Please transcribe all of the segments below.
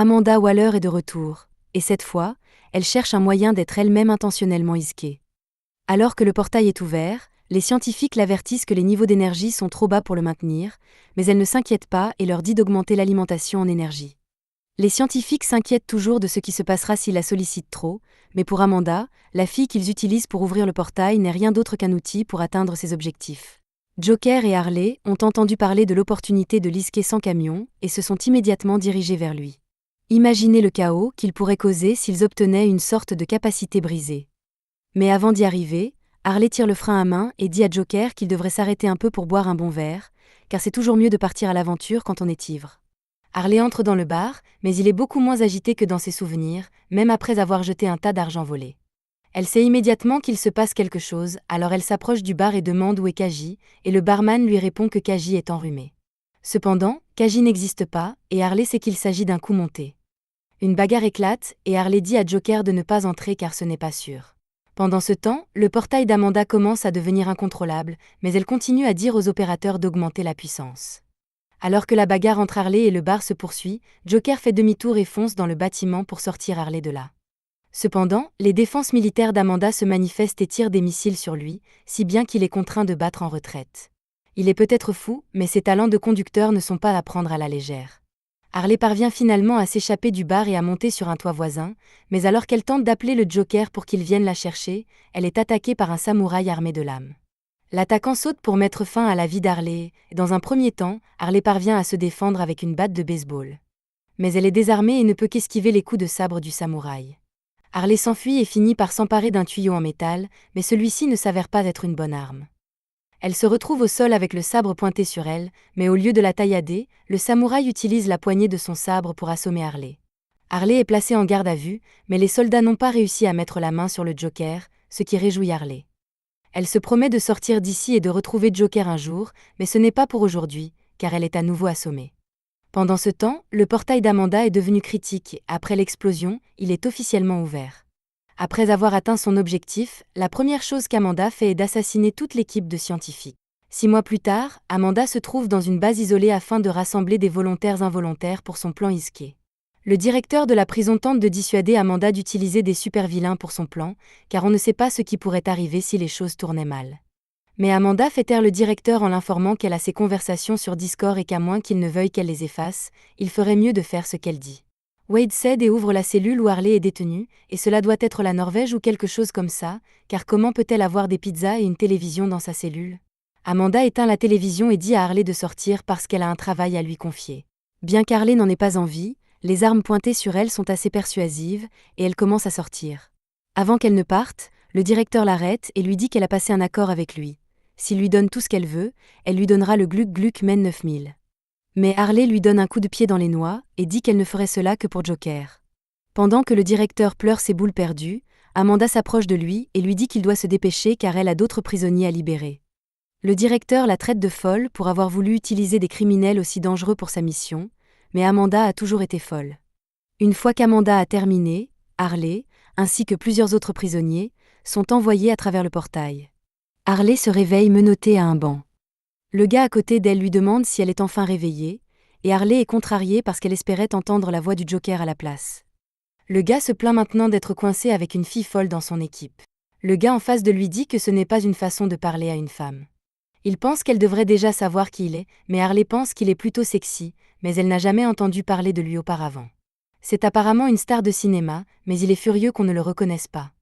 Amanda Waller est de retour, et cette fois, elle cherche un moyen d'être elle-même intentionnellement isquée. Alors que le portail est ouvert, les scientifiques l'avertissent que les niveaux d'énergie sont trop bas pour le maintenir, mais elle ne s'inquiète pas et leur dit d'augmenter l'alimentation en énergie. Les scientifiques s'inquiètent toujours de ce qui se passera s'ils la sollicitent trop, mais pour Amanda, la fille qu'ils utilisent pour ouvrir le portail n'est rien d'autre qu'un outil pour atteindre ses objectifs. Joker et Harley ont entendu parler de l'opportunité de l'isquer sans camion et se sont immédiatement dirigés vers lui. Imaginez le chaos qu'ils pourraient causer s'ils obtenaient une sorte de capacité brisée. Mais avant d'y arriver, Harley tire le frein à main et dit à Joker qu'il devrait s'arrêter un peu pour boire un bon verre, car c'est toujours mieux de partir à l'aventure quand on est ivre. Harley entre dans le bar, mais il est beaucoup moins agité que dans ses souvenirs, même après avoir jeté un tas d'argent volé. Elle sait immédiatement qu'il se passe quelque chose, alors elle s'approche du bar et demande où est Kaji, et le barman lui répond que Kaji est enrhumé. Cependant, Kaji n'existe pas, et Harley sait qu'il s'agit d'un coup monté. Une bagarre éclate, et Harley dit à Joker de ne pas entrer car ce n'est pas sûr. Pendant ce temps, le portail d'Amanda commence à devenir incontrôlable, mais elle continue à dire aux opérateurs d'augmenter la puissance. Alors que la bagarre entre Harley et le bar se poursuit, Joker fait demi-tour et fonce dans le bâtiment pour sortir Harley de là. Cependant, les défenses militaires d'Amanda se manifestent et tirent des missiles sur lui, si bien qu'il est contraint de battre en retraite. Il est peut-être fou, mais ses talents de conducteur ne sont pas à prendre à la légère. Harley parvient finalement à s'échapper du bar et à monter sur un toit voisin, mais alors qu'elle tente d'appeler le Joker pour qu'il vienne la chercher, elle est attaquée par un samouraï armé de lames. L'attaquant saute pour mettre fin à la vie d'Harley, et dans un premier temps, Harley parvient à se défendre avec une batte de baseball. Mais elle est désarmée et ne peut qu'esquiver les coups de sabre du samouraï. Harley s'enfuit et finit par s'emparer d'un tuyau en métal, mais celui-ci ne s'avère pas être une bonne arme. Elle se retrouve au sol avec le sabre pointé sur elle, mais au lieu de la taillader, le samouraï utilise la poignée de son sabre pour assommer Harley. Harley est placée en garde à vue, mais les soldats n'ont pas réussi à mettre la main sur le Joker, ce qui réjouit Harley. Elle se promet de sortir d'ici et de retrouver Joker un jour, mais ce n'est pas pour aujourd'hui, car elle est à nouveau assommée. Pendant ce temps, le portail d'Amanda est devenu critique et, après l'explosion, il est officiellement ouvert. Après avoir atteint son objectif, la première chose qu'Amanda fait est d'assassiner toute l'équipe de scientifiques. 6 mois plus tard, Amanda se trouve dans une base isolée afin de rassembler des volontaires involontaires pour son plan isqué. Le directeur de la prison tente de dissuader Amanda d'utiliser des super-vilains pour son plan, car on ne sait pas ce qui pourrait arriver si les choses tournaient mal. Mais Amanda fait taire le directeur en l'informant qu'elle a ses conversations sur Discord et qu'à moins qu'il ne veuille qu'elle les efface, il ferait mieux de faire ce qu'elle dit. Wade cède et ouvre la cellule où Harley est détenue, et cela doit être la Norvège ou quelque chose comme ça, car comment peut-elle avoir des pizzas et une télévision dans sa cellule ? Amanda éteint la télévision et dit à Harley de sortir parce qu'elle a un travail à lui confier. Bien qu'Harley n'en ait pas envie, les armes pointées sur elle sont assez persuasives, et elle commence à sortir. Avant qu'elle ne parte, le directeur l'arrête et lui dit qu'elle a passé un accord avec lui. S'il lui donne tout ce qu'elle veut, elle lui donnera le Gluck Gluck Men 9000. Mais Harley lui donne un coup de pied dans les noix et dit qu'elle ne ferait cela que pour Joker. Pendant que le directeur pleure ses boules perdues, Amanda s'approche de lui et lui dit qu'il doit se dépêcher car elle a d'autres prisonniers à libérer. Le directeur la traite de folle pour avoir voulu utiliser des criminels aussi dangereux pour sa mission, mais Amanda a toujours été folle. Une fois qu'Amanda a terminé, Harley, ainsi que plusieurs autres prisonniers, sont envoyés à travers le portail. Harley se réveille menottée à un banc. Le gars à côté d'elle lui demande si elle est enfin réveillée, et Harley est contrariée parce qu'elle espérait entendre la voix du Joker à la place. Le gars se plaint maintenant d'être coincé avec une fille folle dans son équipe. Le gars en face de lui dit que ce n'est pas une façon de parler à une femme. Il pense qu'elle devrait déjà savoir qui il est, mais Harley pense qu'il est plutôt sexy, mais elle n'a jamais entendu parler de lui auparavant. C'est apparemment une star de cinéma, mais il est furieux qu'on ne le reconnaisse pas.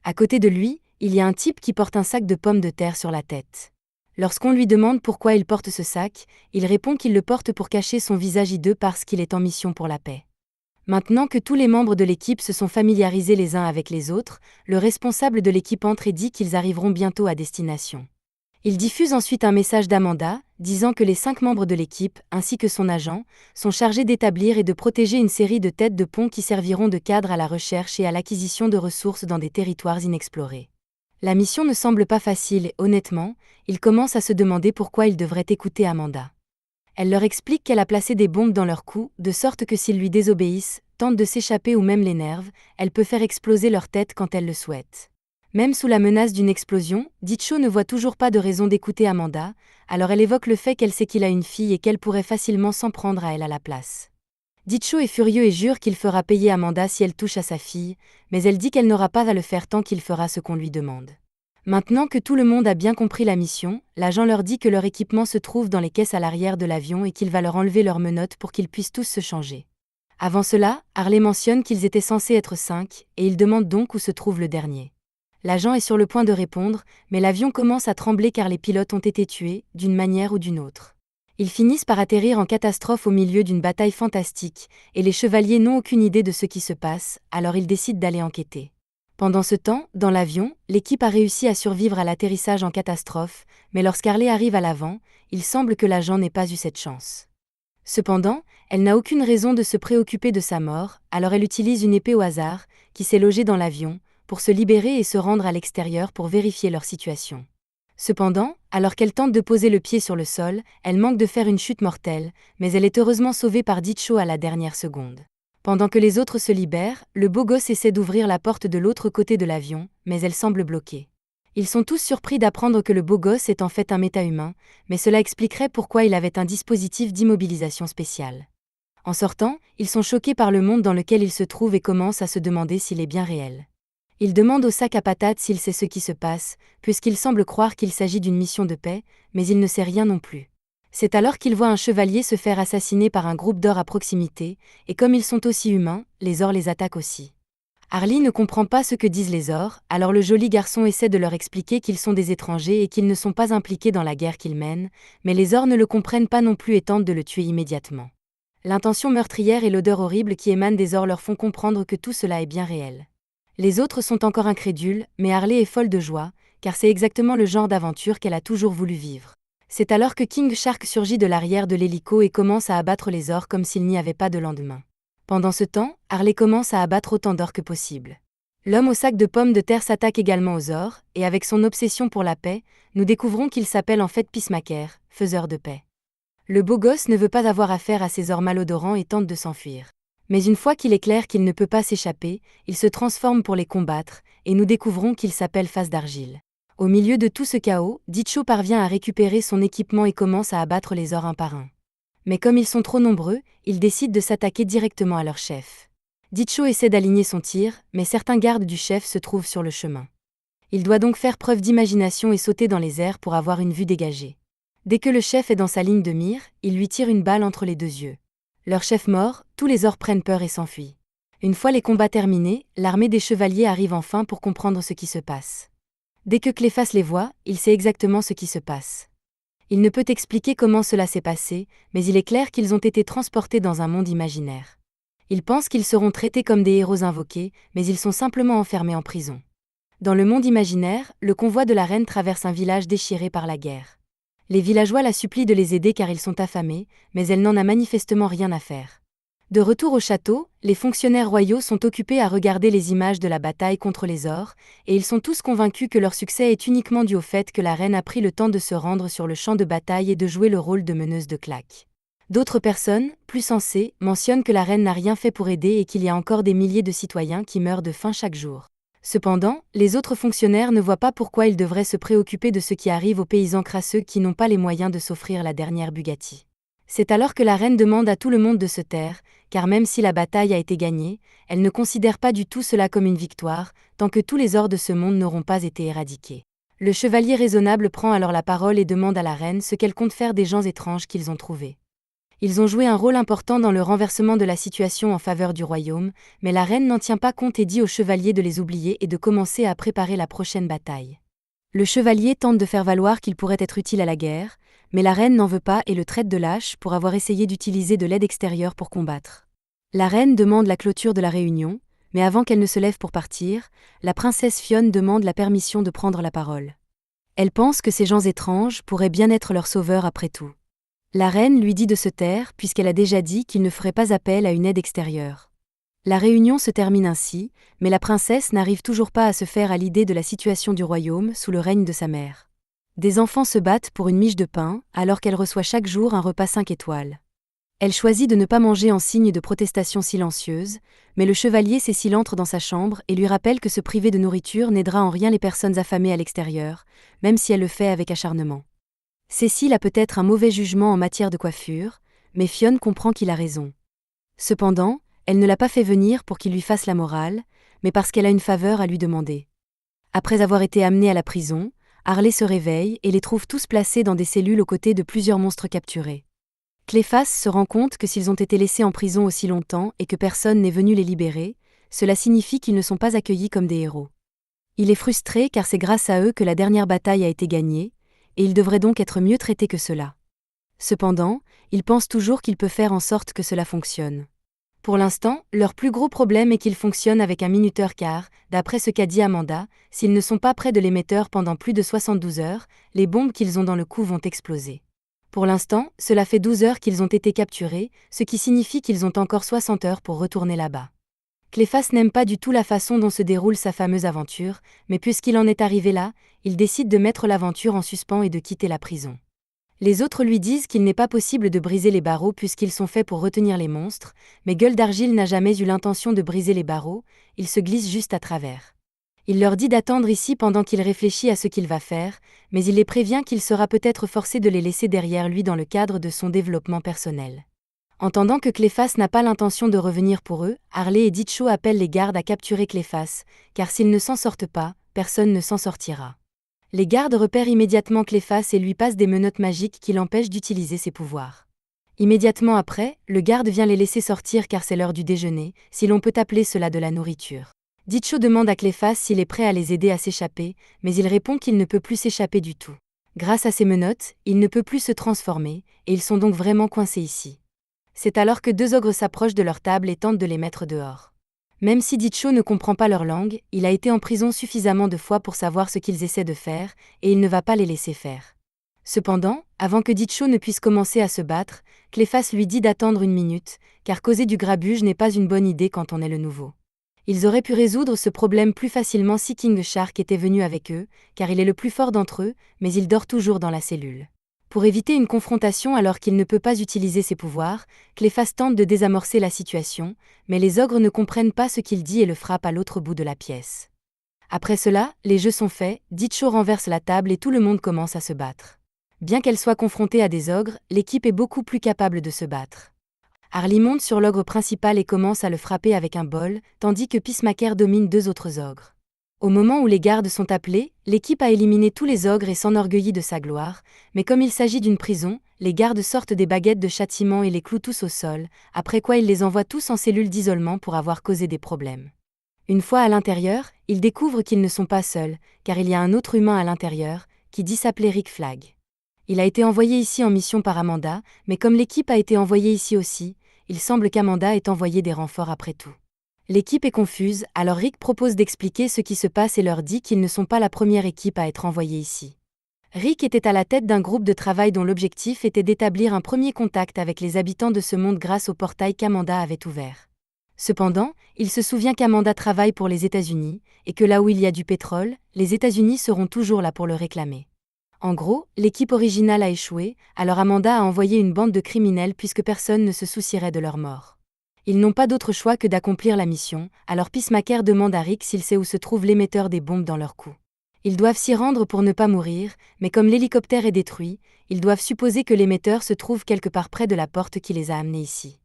À côté de lui, il y a un type qui porte un sac de pommes de terre sur la tête. Lorsqu'on lui demande pourquoi il porte ce sac, il répond qu'il le porte pour cacher son visage hideux parce qu'il est en mission pour la paix. Maintenant que tous les membres de l'équipe se sont familiarisés les uns avec les autres, le responsable de l'équipe entre et dit qu'ils arriveront bientôt à destination. Il diffuse ensuite un message d'Amanda, disant que les 5 membres de l'équipe, ainsi que son agent, sont chargés d'établir et de protéger une série de têtes de pont qui serviront de cadre à la recherche et à l'acquisition de ressources dans des territoires inexplorés. La mission ne semble pas facile et, honnêtement, ils commencent à se demander pourquoi ils devraient écouter Amanda. Elle leur explique qu'elle a placé des bombes dans leur cou, de sorte que s'ils lui désobéissent, tentent de s'échapper ou même l'énervent, elle peut faire exploser leur tête quand elle le souhaite. Même sous la menace d'une explosion, Ditcho ne voit toujours pas de raison d'écouter Amanda, alors elle évoque le fait qu'elle sait qu'il a une fille et qu'elle pourrait facilement s'en prendre à elle à la place. Dicho est furieux et jure qu'il fera payer Amanda si elle touche à sa fille, mais elle dit qu'elle n'aura pas à le faire tant qu'il fera ce qu'on lui demande. Maintenant que tout le monde a bien compris la mission, l'agent leur dit que leur équipement se trouve dans les caisses à l'arrière de l'avion et qu'il va leur enlever leurs menottes pour qu'ils puissent tous se changer. Avant cela, Harley mentionne qu'ils étaient censés être 5, et il demande donc où se trouve le dernier. L'agent est sur le point de répondre, mais l'avion commence à trembler car les pilotes ont été tués, d'une manière ou d'une autre. Ils finissent par atterrir en catastrophe au milieu d'une bataille fantastique, et les chevaliers n'ont aucune idée de ce qui se passe, alors ils décident d'aller enquêter. Pendant ce temps, dans l'avion, l'équipe a réussi à survivre à l'atterrissage en catastrophe, mais lorsqu'Harley arrive à l'avant, il semble que l'agent n'ait pas eu cette chance. Cependant, elle n'a aucune raison de se préoccuper de sa mort, alors elle utilise une épée au hasard, qui s'est logée dans l'avion, pour se libérer et se rendre à l'extérieur pour vérifier leur situation. Cependant, alors qu'elle tente de poser le pied sur le sol, elle manque de faire une chute mortelle, mais elle est heureusement sauvée par Dicho à la dernière seconde. Pendant que les autres se libèrent, le beau gosse essaie d'ouvrir la porte de l'autre côté de l'avion, mais elle semble bloquée. Ils sont tous surpris d'apprendre que le beau gosse est en fait un méta-humain, mais cela expliquerait pourquoi il avait un dispositif d'immobilisation spécial. En sortant, ils sont choqués par le monde dans lequel ils se trouvent et commencent à se demander s'il est bien réel. Ils demandent au sac à patates s'il sait ce qui se passe, puisqu'il semble croire qu'il s'agit d'une mission de paix, mais il ne sait rien non plus. C'est alors qu'il voit un chevalier se faire assassiner par un groupe d'ors à proximité, et comme ils sont aussi humains, les ors les attaquent aussi. Harley ne comprend pas ce que disent les ors, alors le joli garçon essaie de leur expliquer qu'ils sont des étrangers et qu'ils ne sont pas impliqués dans la guerre qu'ils mènent, mais les ors ne le comprennent pas non plus et tentent de le tuer immédiatement. L'intention meurtrière et l'odeur horrible qui émane des ors leur font comprendre que tout cela est bien réel. Les autres sont encore incrédules, mais Harley est folle de joie, car c'est exactement le genre d'aventure qu'elle a toujours voulu vivre. C'est alors que King Shark surgit de l'arrière de l'hélico et commence à abattre les ors comme s'il n'y avait pas de lendemain. Pendant ce temps, Harley commence à abattre autant d'ors que possible. L'homme au sac de pommes de terre s'attaque également aux ors, et avec son obsession pour la paix, nous découvrons qu'il s'appelle en fait Peacemaker, faiseur de paix. Le beau gosse ne veut pas avoir affaire à ces ors malodorants et tente de s'enfuir. Mais une fois qu'il est clair qu'il ne peut pas s'échapper, il se transforme pour les combattre, et nous découvrons qu'il s'appelle Face d'argile. Au milieu de tout ce chaos, Dicho parvient à récupérer son équipement et commence à abattre les ors un par un. Mais comme ils sont trop nombreux, ils décident de s'attaquer directement à leur chef. Dicho essaie d'aligner son tir, mais certains gardes du chef se trouvent sur le chemin. Il doit donc faire preuve d'imagination et sauter dans les airs pour avoir une vue dégagée. Dès que le chef est dans sa ligne de mire, il lui tire une balle entre les deux yeux. Leur chef mort, tous les ors prennent peur et s'enfuient. Une fois les combats terminés, l'armée des chevaliers arrive enfin pour comprendre ce qui se passe. Dès que Cléphas les voit, il sait exactement ce qui se passe. Il ne peut expliquer comment cela s'est passé, mais il est clair qu'ils ont été transportés dans un monde imaginaire. Ils pensent qu'ils seront traités comme des héros invoqués, mais ils sont simplement enfermés en prison. Dans le monde imaginaire, le convoi de la reine traverse un village déchiré par la guerre. Les villageois la supplient de les aider car ils sont affamés, mais elle n'en a manifestement rien à faire. De retour au château, les fonctionnaires royaux sont occupés à regarder les images de la bataille contre les ors, et ils sont tous convaincus que leur succès est uniquement dû au fait que la reine a pris le temps de se rendre sur le champ de bataille et de jouer le rôle de meneuse de claque. D'autres personnes, plus sensées, mentionnent que la reine n'a rien fait pour aider et qu'il y a encore des milliers de citoyens qui meurent de faim chaque jour. Cependant, les autres fonctionnaires ne voient pas pourquoi ils devraient se préoccuper de ce qui arrive aux paysans crasseux qui n'ont pas les moyens de s'offrir la dernière Bugatti. C'est alors que la reine demande à tout le monde de se taire, car même si la bataille a été gagnée, elle ne considère pas du tout cela comme une victoire, tant que tous les ors de ce monde n'auront pas été éradiqués. Le chevalier raisonnable prend alors la parole et demande à la reine ce qu'elle compte faire des gens étranges qu'ils ont trouvés. Ils ont joué un rôle important dans le renversement de la situation en faveur du royaume, mais la reine n'en tient pas compte et dit au chevalier de les oublier et de commencer à préparer la prochaine bataille. Le chevalier tente de faire valoir qu'il pourrait être utile à la guerre, mais la reine n'en veut pas et le traite de lâche pour avoir essayé d'utiliser de l'aide extérieure pour combattre. La reine demande la clôture de la réunion, mais avant qu'elle ne se lève pour partir, la princesse Fionne demande la permission de prendre la parole. Elle pense que ces gens étranges pourraient bien être leur sauveur après tout. La reine lui dit de se taire puisqu'elle a déjà dit qu'il ne ferait pas appel à une aide extérieure. La réunion se termine ainsi, mais la princesse n'arrive toujours pas à se faire à l'idée de la situation du royaume sous le règne de sa mère. Des enfants se battent pour une miche de pain, alors qu'elle reçoit chaque jour un repas 5 étoiles. Elle choisit de ne pas manger en signe de protestation silencieuse, mais le chevalier Cécile entre dans sa chambre et lui rappelle que se priver de nourriture n'aidera en rien les personnes affamées à l'extérieur, même si elle le fait avec acharnement. Cécile a peut-être un mauvais jugement en matière de coiffure, mais Fionne comprend qu'il a raison. Cependant, elle ne l'a pas fait venir pour qu'il lui fasse la morale, mais parce qu'elle a une faveur à lui demander. Après avoir été amenée à la prison, Harley se réveille et les trouve tous placés dans des cellules aux côtés de plusieurs monstres capturés. Cléphas se rend compte que s'ils ont été laissés en prison aussi longtemps et que personne n'est venu les libérer, cela signifie qu'ils ne sont pas accueillis comme des héros. Il est frustré car c'est grâce à eux que la dernière bataille a été gagnée, et il devrait donc être mieux traité que cela. Cependant, il pense toujours qu'il peut faire en sorte que cela fonctionne. Pour l'instant, leur plus gros problème est qu'ils fonctionnent avec un minuteur car, d'après ce qu'a dit Amanda, s'ils ne sont pas près de l'émetteur pendant plus de 72 heures, les bombes qu'ils ont dans le cou vont exploser. Pour l'instant, cela fait 12 heures qu'ils ont été capturés, ce qui signifie qu'ils ont encore 60 heures pour retourner là-bas. Cléphas n'aime pas du tout la façon dont se déroule sa fameuse aventure, mais puisqu'il en est arrivé là, il décide de mettre l'aventure en suspens et de quitter la prison. Les autres lui disent qu'il n'est pas possible de briser les barreaux puisqu'ils sont faits pour retenir les monstres, mais Gueule d'Argile n'a jamais eu l'intention de briser les barreaux, il se glisse juste à travers. Il leur dit d'attendre ici pendant qu'il réfléchit à ce qu'il va faire, mais il les prévient qu'il sera peut-être forcé de les laisser derrière lui dans le cadre de son développement personnel. Entendant que Cléphas n'a pas l'intention de revenir pour eux, Harley et Ditcho appellent les gardes à capturer Cléphas, car s'ils ne s'en sortent pas, personne ne s'en sortira. Les gardes repèrent immédiatement Cléphas et lui passent des menottes magiques qui l'empêchent d'utiliser ses pouvoirs. Immédiatement après, le garde vient les laisser sortir car c'est l'heure du déjeuner, si l'on peut appeler cela de la nourriture. Ditcho demande à Cléphas s'il est prêt à les aider à s'échapper, mais il répond qu'il ne peut plus s'échapper du tout. Grâce à ses menottes, il ne peut plus se transformer, et ils sont donc vraiment coincés ici. C'est alors que deux ogres s'approchent de leur table et tentent de les mettre dehors. Même si Ditcho ne comprend pas leur langue, il a été en prison suffisamment de fois pour savoir ce qu'ils essaient de faire, et il ne va pas les laisser faire. Cependant, avant que Ditcho ne puisse commencer à se battre, Cléphas lui dit d'attendre une minute, car causer du grabuge n'est pas une bonne idée quand on est le nouveau. Ils auraient pu résoudre ce problème plus facilement si King Shark était venu avec eux, car il est le plus fort d'entre eux, mais il dort toujours dans la cellule. Pour éviter une confrontation alors qu'il ne peut pas utiliser ses pouvoirs, Cléphas tente de désamorcer la situation, mais les ogres ne comprennent pas ce qu'il dit et le frappent à l'autre bout de la pièce. Après cela, les jeux sont faits, Ditcho renverse la table et tout le monde commence à se battre. Bien qu'elle soit confrontée à des ogres, l'équipe est beaucoup plus capable de se battre. Harley monte sur l'ogre principal et commence à le frapper avec un bol, tandis que Peacemaker domine deux autres ogres. Au moment où les gardes sont appelés, l'équipe a éliminé tous les ogres et s'enorgueillit de sa gloire, mais comme il s'agit d'une prison, les gardes sortent des baguettes de châtiment et les clouent tous au sol, après quoi ils les envoient tous en cellule d'isolement pour avoir causé des problèmes. Une fois à l'intérieur, ils découvrent qu'ils ne sont pas seuls, car il y a un autre humain à l'intérieur, qui dit s'appeler Rick Flag. Il a été envoyé ici en mission par Amanda, mais comme l'équipe a été envoyée ici aussi, il semble qu'Amanda ait envoyé des renforts après tout. L'équipe est confuse, alors Rick propose d'expliquer ce qui se passe et leur dit qu'ils ne sont pas la première équipe à être envoyée ici. Rick était à la tête d'un groupe de travail dont l'objectif était d'établir un premier contact avec les habitants de ce monde grâce au portail qu'Amanda avait ouvert. Cependant, il se souvient qu'Amanda travaille pour les États-Unis, et que là où il y a du pétrole, les États-Unis seront toujours là pour le réclamer. En gros, l'équipe originale a échoué, alors Amanda a envoyé une bande de criminels puisque personne ne se soucierait de leur mort. Ils n'ont pas d'autre choix que d'accomplir la mission, alors Peacemaker demande à Rick s'il sait où se trouve l'émetteur des bombes dans leur cou. Ils doivent s'y rendre pour ne pas mourir, mais comme l'hélicoptère est détruit, ils doivent supposer que l'émetteur se trouve quelque part près de la porte qui les a amenés ici.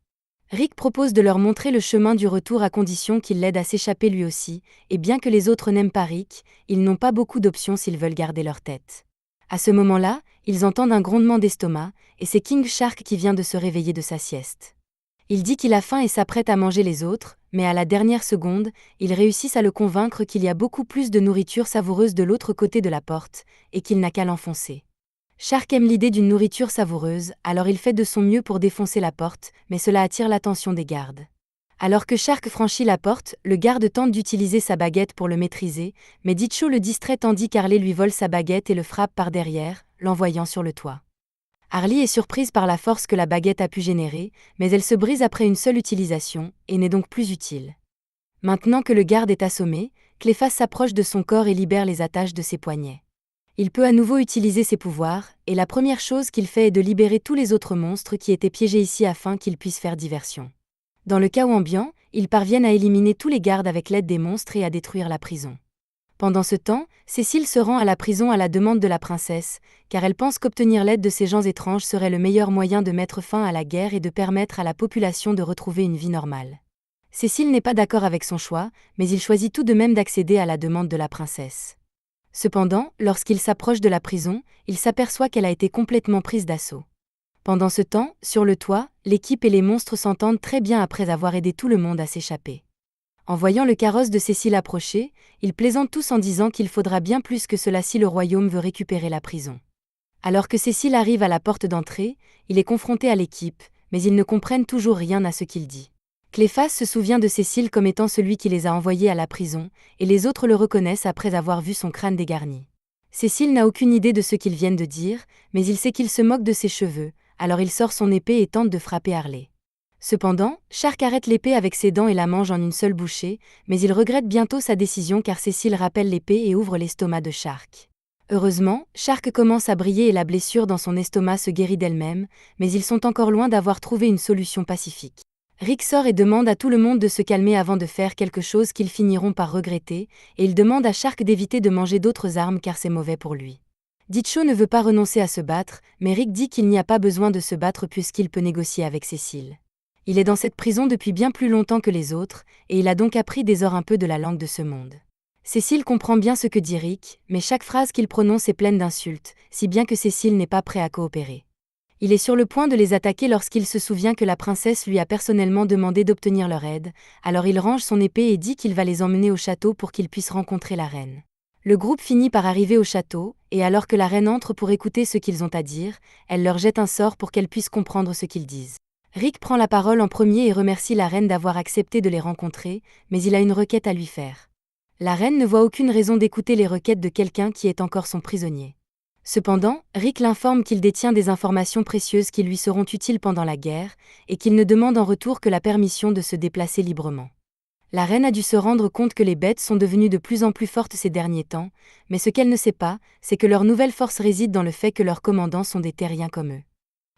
Rick propose de leur montrer le chemin du retour à condition qu'il l'aide à s'échapper lui aussi, et bien que les autres n'aiment pas Rick, ils n'ont pas beaucoup d'options s'ils veulent garder leur tête. À ce moment-là, ils entendent un grondement d'estomac, et c'est King Shark qui vient de se réveiller de sa sieste. Il dit qu'il a faim et s'apprête à manger les autres, mais à la dernière seconde, ils réussissent à le convaincre qu'il y a beaucoup plus de nourriture savoureuse de l'autre côté de la porte, et qu'il n'a qu'à l'enfoncer. Shark aime l'idée d'une nourriture savoureuse, alors il fait de son mieux pour défoncer la porte, mais cela attire l'attention des gardes. Alors que Shark franchit la porte, le garde tente d'utiliser sa baguette pour le maîtriser, mais Ditcho le distrait tandis qu'Harley lui vole sa baguette et le frappe par derrière, l'envoyant sur le toit. Harley est surprise par la force que la baguette a pu générer, mais elle se brise après une seule utilisation, et n'est donc plus utile. Maintenant que le garde est assommé, Cléphas s'approche de son corps et libère les attaches de ses poignets. Il peut à nouveau utiliser ses pouvoirs, et la première chose qu'il fait est de libérer tous les autres monstres qui étaient piégés ici afin qu'ils puissent faire diversion. Dans le chaos ambiant, ils parviennent à éliminer tous les gardes avec l'aide des monstres et à détruire la prison. Pendant ce temps, Cécile se rend à la prison à la demande de la princesse, car elle pense qu'obtenir l'aide de ces gens étranges serait le meilleur moyen de mettre fin à la guerre et de permettre à la population de retrouver une vie normale. Cécile n'est pas d'accord avec son choix, mais il choisit tout de même d'accéder à la demande de la princesse. Cependant, lorsqu'il s'approche de la prison, il s'aperçoit qu'elle a été complètement prise d'assaut. Pendant ce temps, sur le toit, l'équipe et les monstres s'entendent très bien après avoir aidé tout le monde à s'échapper. En voyant le carrosse de Cécile approcher, ils plaisantent tous en disant qu'il faudra bien plus que cela si le royaume veut récupérer la prison. Alors que Cécile arrive à la porte d'entrée, il est confronté à l'équipe, mais ils ne comprennent toujours rien à ce qu'il dit. Cléphas se souvient de Cécile comme étant celui qui les a envoyés à la prison, et les autres le reconnaissent après avoir vu son crâne dégarni. Cécile n'a aucune idée de ce qu'ils viennent de dire, mais il sait qu'il se moque de ses cheveux, alors il sort son épée et tente de frapper Harley. Cependant, Shark arrête l'épée avec ses dents et la mange en une seule bouchée, mais il regrette bientôt sa décision car Cécile rappelle l'épée et ouvre l'estomac de Shark. Heureusement, Shark commence à briller et la blessure dans son estomac se guérit d'elle-même, mais ils sont encore loin d'avoir trouvé une solution pacifique. Rick sort et demande à tout le monde de se calmer avant de faire quelque chose qu'ils finiront par regretter, et il demande à Shark d'éviter de manger d'autres armes car c'est mauvais pour lui. Ditcho ne veut pas renoncer à se battre, mais Rick dit qu'il n'y a pas besoin de se battre puisqu'il peut négocier avec Cécile. Il est dans cette prison depuis bien plus longtemps que les autres, et il a donc appris désormais un peu de la langue de ce monde. Cécile comprend bien ce que dit Rick, mais chaque phrase qu'il prononce est pleine d'insultes, si bien que Cécile n'est pas prêt à coopérer. Il est sur le point de les attaquer lorsqu'il se souvient que la princesse lui a personnellement demandé d'obtenir leur aide, alors il range son épée et dit qu'il va les emmener au château pour qu'ils puissent rencontrer la reine. Le groupe finit par arriver au château, et alors que la reine entre pour écouter ce qu'ils ont à dire, elle leur jette un sort pour qu'elle puisse comprendre ce qu'ils disent. Rick prend la parole en premier et remercie la reine d'avoir accepté de les rencontrer, mais il a une requête à lui faire. La reine ne voit aucune raison d'écouter les requêtes de quelqu'un qui est encore son prisonnier. Cependant, Rick l'informe qu'il détient des informations précieuses qui lui seront utiles pendant la guerre, et qu'il ne demande en retour que la permission de se déplacer librement. La reine a dû se rendre compte que les bêtes sont devenues de plus en plus fortes ces derniers temps, mais ce qu'elle ne sait pas, c'est que leur nouvelle force réside dans le fait que leurs commandants sont des terriens comme eux.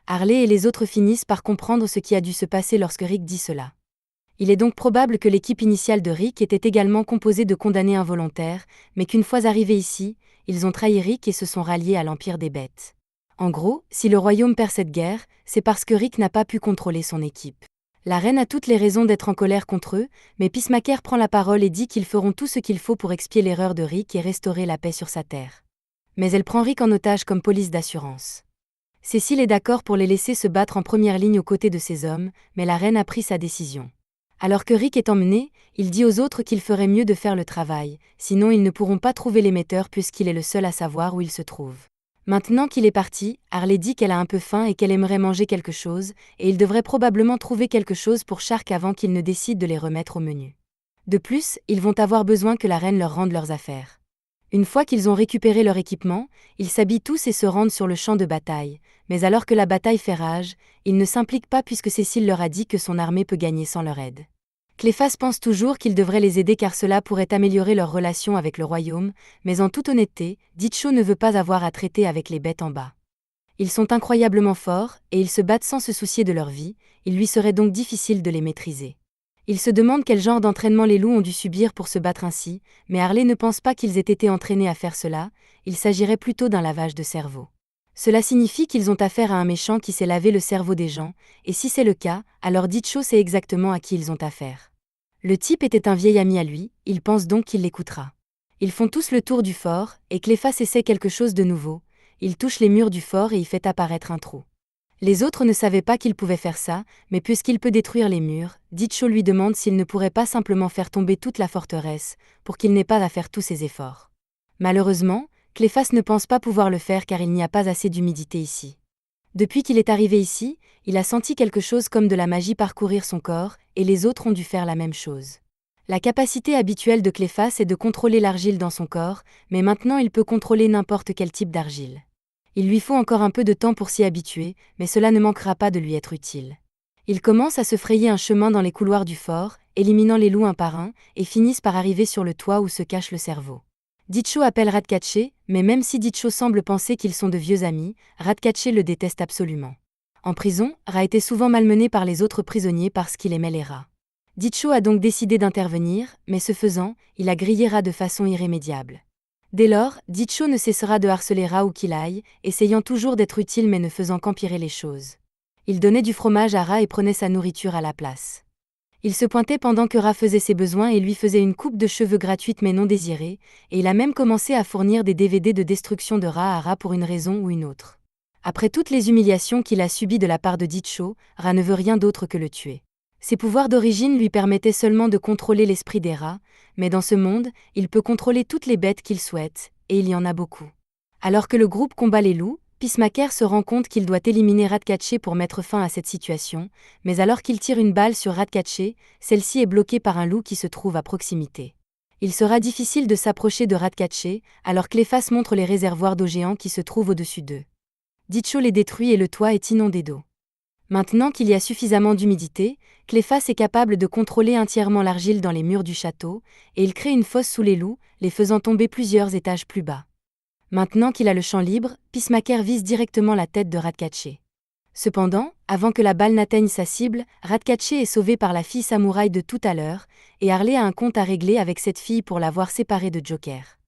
Harley et les autres finissent par comprendre ce qui a dû se passer lorsque Rick dit cela. Il est donc probable que l'équipe initiale de Rick était également composée de condamnés involontaires, mais qu'une fois arrivés ici, ils ont trahi Rick et se sont ralliés à l'Empire des Bêtes. En gros, si le royaume perd cette guerre, c'est parce que Rick n'a pas pu contrôler son équipe. La reine a toutes les raisons d'être en colère contre eux, mais Peacemaker prend la parole et dit qu'ils feront tout ce qu'il faut pour expier l'erreur de Rick et restaurer la paix sur sa terre. Mais elle prend Rick en otage comme police d'assurance. Cécile est d'accord pour les laisser se battre en première ligne aux côtés de ses hommes, mais la reine a pris sa décision. Alors que Rick est emmené, il dit aux autres qu'il ferait mieux de faire le travail, sinon ils ne pourront pas trouver l'émetteur puisqu'il est le seul à savoir où il se trouve. Maintenant qu'il est parti, Harley dit qu'elle a un peu faim et qu'elle aimerait manger quelque chose, et il devrait probablement trouver quelque chose pour Shark avant qu'il ne décide de les remettre au menu. De plus, ils vont avoir besoin que la reine leur rende leurs affaires. Une fois qu'ils ont récupéré leur équipement, ils s'habillent tous et se rendent sur le champ de bataille, mais alors que la bataille fait rage, ils ne s'impliquent pas puisque Cécile leur a dit que son armée peut gagner sans leur aide. Cléphas pense toujours qu'ils devraient les aider car cela pourrait améliorer leur relation avec le royaume, mais en toute honnêteté, Ditcho ne veut pas avoir à traiter avec les bêtes en bas. Ils sont incroyablement forts, et ils se battent sans se soucier de leur vie, il lui serait donc difficile de les maîtriser. Il se demande quel genre d'entraînement les loups ont dû subir pour se battre ainsi, mais Harley ne pense pas qu'ils aient été entraînés à faire cela, il s'agirait plutôt d'un lavage de cerveau. Cela signifie qu'ils ont affaire à un méchant qui sait laver le cerveau des gens, et si c'est le cas, alors Ditcho sait exactement à qui ils ont affaire. Le type était un vieil ami à lui, il pense donc qu'il l'écoutera. Ils font tous le tour du fort, et Cléphas essaie quelque chose de nouveau, il touche les murs du fort et y fait apparaître un trou. Les autres ne savaient pas qu'il pouvait faire ça, mais puisqu'il peut détruire les murs, Ditcho lui demande s'il ne pourrait pas simplement faire tomber toute la forteresse, pour qu'il n'ait pas à faire tous ses efforts. Malheureusement, Cléphas ne pense pas pouvoir le faire car il n'y a pas assez d'humidité ici. Depuis qu'il est arrivé ici, il a senti quelque chose comme de la magie parcourir son corps, et les autres ont dû faire la même chose. La capacité habituelle de Cléphas est de contrôler l'argile dans son corps, mais maintenant il peut contrôler n'importe quel type d'argile. Il lui faut encore un peu de temps pour s'y habituer, mais cela ne manquera pas de lui être utile. Il commence à se frayer un chemin dans les couloirs du fort, éliminant les loups un par un, et finissent par arriver sur le toit où se cache le cerveau. Ditcho appelle Ratcatcher, mais même si Ditcho semble penser qu'ils sont de vieux amis, Ratcatcher le déteste absolument. En prison, Rat était souvent malmené par les autres prisonniers parce qu'il aimait les rats. Dicho a donc décidé d'intervenir, mais ce faisant, il a grillé Ra de façon irrémédiable. Dès lors, Dicho ne cessera de harceler Ra où qu'il aille, essayant toujours d'être utile mais ne faisant qu'empirer les choses. Il donnait du fromage à Ra et prenait sa nourriture à la place. Il se pointait pendant que Ra faisait ses besoins et lui faisait une coupe de cheveux gratuite mais non désirée, et il a même commencé à fournir des DVD de destruction de Ra à Ra pour une raison ou une autre. Après toutes les humiliations qu'il a subies de la part de Dicho, Ra ne veut rien d'autre que le tuer. Ses pouvoirs d'origine lui permettaient seulement de contrôler l'esprit des rats, mais dans ce monde, il peut contrôler toutes les bêtes qu'il souhaite, et il y en a beaucoup. Alors que le groupe combat les loups, Peacemaker se rend compte qu'il doit éliminer Ratcatcher pour mettre fin à cette situation, mais alors qu'il tire une balle sur Ratcatcher, celle-ci est bloquée par un loup qui se trouve à proximité. Il sera difficile de s'approcher de Ratcatcher, alors que Cléphas montre les réservoirs d'eau géants qui se trouvent au-dessus d'eux. Dicho les détruit et le toit est inondé d'eau. Maintenant qu'il y a suffisamment d'humidité, Cléphas est capable de contrôler entièrement l'argile dans les murs du château, et il crée une fosse sous les loups, les faisant tomber plusieurs étages plus bas. Maintenant qu'il a le champ libre, Peacemaker vise directement la tête de Ratcatcher. Cependant, avant que la balle n'atteigne sa cible, Ratcatcher est sauvé par la fille samouraï de tout à l'heure, et Harley a un compte à régler avec cette fille pour l'avoir séparée de Joker.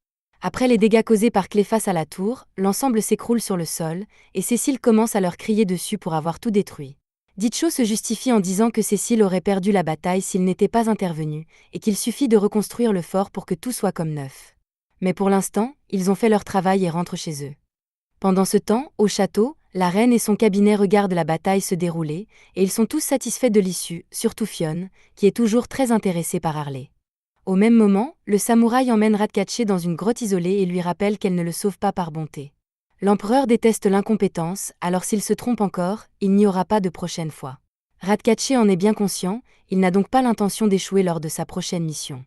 Après les dégâts causés par Cléphas à la tour, l'ensemble s'écroule sur le sol, et Cécile commence à leur crier dessus pour avoir tout détruit. Dicho se justifie en disant que Cécile aurait perdu la bataille s'il n'était pas intervenu, et qu'il suffit de reconstruire le fort pour que tout soit comme neuf. Mais pour l'instant, ils ont fait leur travail et rentrent chez eux. Pendant ce temps, au château, la reine et son cabinet regardent la bataille se dérouler, et ils sont tous satisfaits de l'issue, surtout Fionn, qui est toujours très intéressée par Harley. Au même moment, le samouraï emmène Ratcatcher dans une grotte isolée et lui rappelle qu'elle ne le sauve pas par bonté. L'empereur déteste l'incompétence, alors s'il se trompe encore, il n'y aura pas de prochaine fois. Ratcatcher en est bien conscient, il n'a donc pas l'intention d'échouer lors de sa prochaine mission.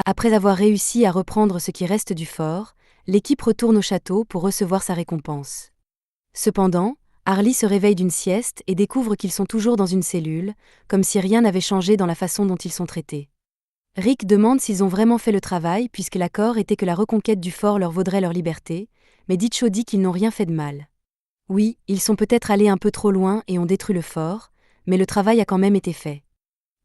Après avoir réussi à reprendre ce qui reste du fort, l'équipe retourne au château pour recevoir sa récompense. Cependant, Harley se réveille d'une sieste et découvre qu'ils sont toujours dans une cellule, comme si rien n'avait changé dans la façon dont ils sont traités. Rick demande s'ils ont vraiment fait le travail puisque l'accord était que la reconquête du fort leur vaudrait leur liberté, mais Dicho dit qu'ils n'ont rien fait de mal. Oui, ils sont peut-être allés un peu trop loin et ont détruit le fort, mais le travail a quand même été fait.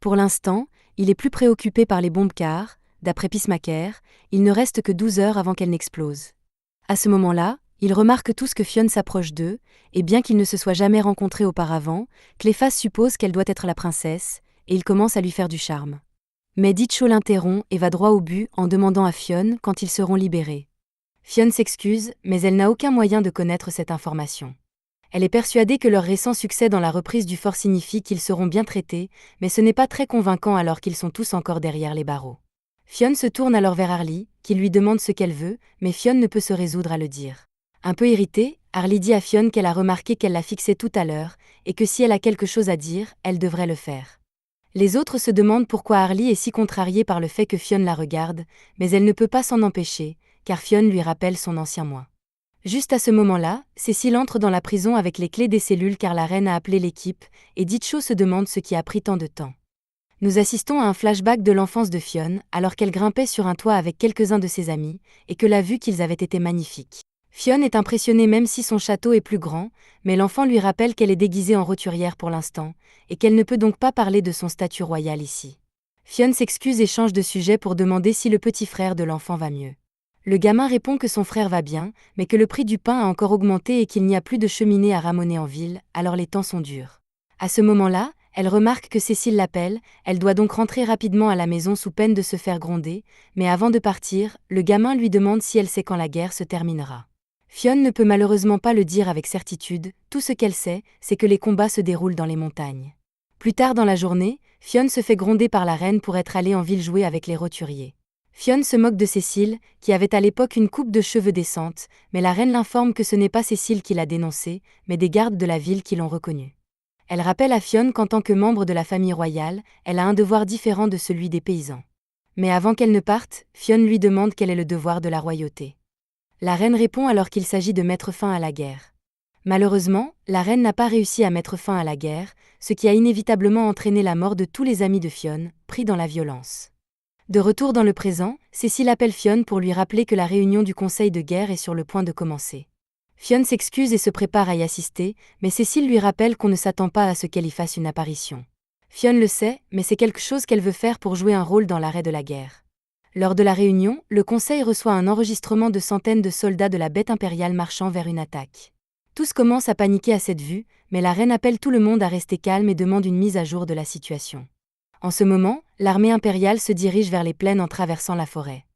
Pour l'instant, il est plus préoccupé par les bombes car, d'après Peacemaker, il ne reste que 12 heures avant qu'elles n'explosent. À ce moment-là, il remarque tout ce que Fionn s'approche d'eux, et bien qu'ils ne se soient jamais rencontrés auparavant, Cléphas suppose qu'elle doit être la princesse, et il commence à lui faire du charme. Mais Dicho l'interrompt et va droit au but en demandant à Fionn quand ils seront libérés. Fionn s'excuse, mais elle n'a aucun moyen de connaître cette information. Elle est persuadée que leur récent succès dans la reprise du fort signifie qu'ils seront bien traités, mais ce n'est pas très convaincant alors qu'ils sont tous encore derrière les barreaux. Fionn se tourne alors vers Harley, qui lui demande ce qu'elle veut, mais Fionn ne peut se résoudre à le dire. Un peu irritée, Harley dit à Fionn qu'elle a remarqué qu'elle l'a fixé tout à l'heure, et que si elle a quelque chose à dire, elle devrait le faire. Les autres se demandent pourquoi Harley est si contrariée par le fait que Fionn la regarde, mais elle ne peut pas s'en empêcher, car Fionn lui rappelle son ancien moi. Juste à ce moment-là, Cécile entre dans la prison avec les clés des cellules car la reine a appelé l'équipe, et Dicho se demande ce qui a pris tant de temps. Nous assistons à un flashback de l'enfance de Fionn, alors qu'elle grimpait sur un toit avec quelques-uns de ses amis, et que la vue qu'ils avaient été magnifique. Fionn est impressionnée même si son château est plus grand, mais l'enfant lui rappelle qu'elle est déguisée en roturière pour l'instant, et qu'elle ne peut donc pas parler de son statut royal ici. Fionn s'excuse et change de sujet pour demander si le petit frère de l'enfant va mieux. Le gamin répond que son frère va bien, mais que le prix du pain a encore augmenté et qu'il n'y a plus de cheminée à ramoner en ville, alors les temps sont durs. À ce moment-là, elle remarque que Cécile l'appelle, elle doit donc rentrer rapidement à la maison sous peine de se faire gronder, mais avant de partir, le gamin lui demande si elle sait quand la guerre se terminera. Fionn ne peut malheureusement pas le dire avec certitude, tout ce qu'elle sait, c'est que les combats se déroulent dans les montagnes. Plus tard dans la journée, Fionn se fait gronder par la reine pour être allée en ville jouer avec les roturiers. Fionn se moque de Cécile, qui avait à l'époque une coupe de cheveux décente, mais la reine l'informe que ce n'est pas Cécile qui l'a dénoncée, mais des gardes de la ville qui l'ont reconnue. Elle rappelle à Fionn qu'en tant que membre de la famille royale, elle a un devoir différent de celui des paysans. Mais avant qu'elle ne parte, Fionn lui demande quel est le devoir de la royauté. La reine répond alors qu'il s'agit de mettre fin à la guerre. Malheureusement, la reine n'a pas réussi à mettre fin à la guerre, ce qui a inévitablement entraîné la mort de tous les amis de Fionn, pris dans la violence. De retour dans le présent, Cécile appelle Fionn pour lui rappeler que la réunion du conseil de guerre est sur le point de commencer. Fionn s'excuse et se prépare à y assister, mais Cécile lui rappelle qu'on ne s'attend pas à ce qu'elle y fasse une apparition. Fionn le sait, mais c'est quelque chose qu'elle veut faire pour jouer un rôle dans l'arrêt de la guerre. Lors de la réunion, le Conseil reçoit un enregistrement de centaines de soldats de la bête impériale marchant vers une attaque. Tous commencent à paniquer à cette vue, mais la reine appelle tout le monde à rester calme et demande une mise à jour de la situation. En ce moment, l'armée impériale se dirige vers les plaines en traversant la forêt.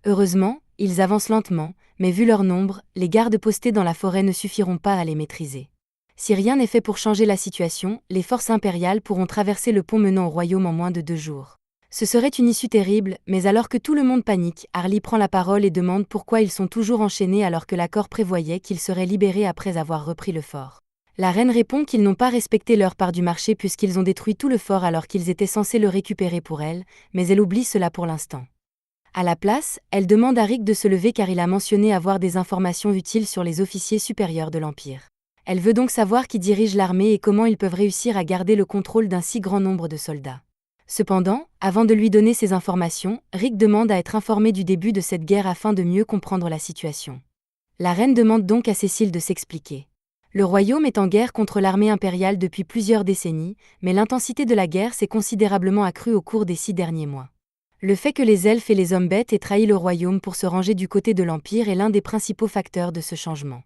Heureusement, ils avancent lentement, mais vu leur nombre, les gardes postés dans la forêt ne suffiront pas à les maîtriser. Si rien n'est fait pour changer la situation, les forces impériales pourront traverser le pont menant au royaume en moins de 2 jours. Ce serait une issue terrible, mais alors que tout le monde panique, Harly prend la parole et demande pourquoi ils sont toujours enchaînés alors que l'accord prévoyait qu'ils seraient libérés après avoir repris le fort. La reine répond qu'ils n'ont pas respecté leur part du marché puisqu'ils ont détruit tout le fort alors qu'ils étaient censés le récupérer pour elle, mais elle oublie cela pour l'instant. À la place, elle demande à Rick de se lever car il a mentionné avoir des informations utiles sur les officiers supérieurs de l'Empire. Elle veut donc savoir qui dirige l'armée et comment ils peuvent réussir à garder le contrôle d'un si grand nombre de soldats. Cependant, avant de lui donner ces informations, Rick demande à être informé du début de cette guerre afin de mieux comprendre la situation. La reine demande donc à Cécile de s'expliquer. Le royaume est en guerre contre l'armée impériale depuis plusieurs décennies, mais l'intensité de la guerre s'est considérablement accrue au cours des 6 derniers mois. Le fait que les elfes et les hommes bêtes aient trahi le royaume pour se ranger du côté de l'Empire est l'un des principaux facteurs de ce changement.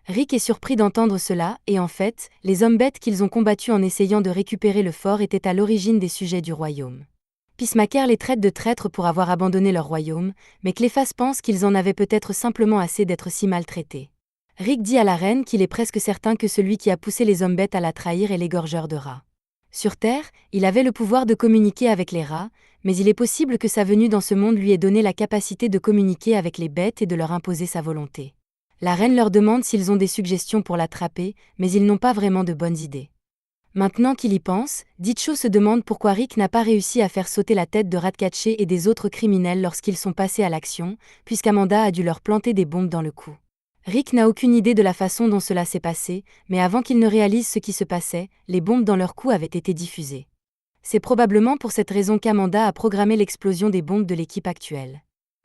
Rick est surpris d'entendre cela, et en fait, les hommes bêtes qu'ils ont combattus en essayant de récupérer le fort étaient à l'origine des sujets du royaume. Peacemaker les traite de traîtres pour avoir abandonné leur royaume, mais Cléphas pense qu'ils en avaient peut-être simplement assez d'être si maltraités. Rick dit à la reine qu'il est presque certain que celui qui a poussé les hommes bêtes à la trahir est l'égorgeur de rats. Sur Terre, il avait le pouvoir de communiquer avec les rats, mais il est possible que sa venue dans ce monde lui ait donné la capacité de communiquer avec les bêtes et de leur imposer sa volonté. La reine leur demande s'ils ont des suggestions pour l'attraper, mais ils n'ont pas vraiment de bonnes idées. Maintenant qu'il y pense, Ditcho se demande pourquoi Rick n'a pas réussi à faire sauter la tête de Ratcatcher et des autres criminels lorsqu'ils sont passés à l'action, puisqu'Amanda a dû leur planter des bombes dans le cou. Rick n'a aucune idée de la façon dont cela s'est passé, mais avant qu'ils ne réalisent ce qui se passait, les bombes dans leur cou avaient été diffusées. C'est probablement pour cette raison qu'Amanda a programmé l'explosion des bombes de l'équipe actuelle.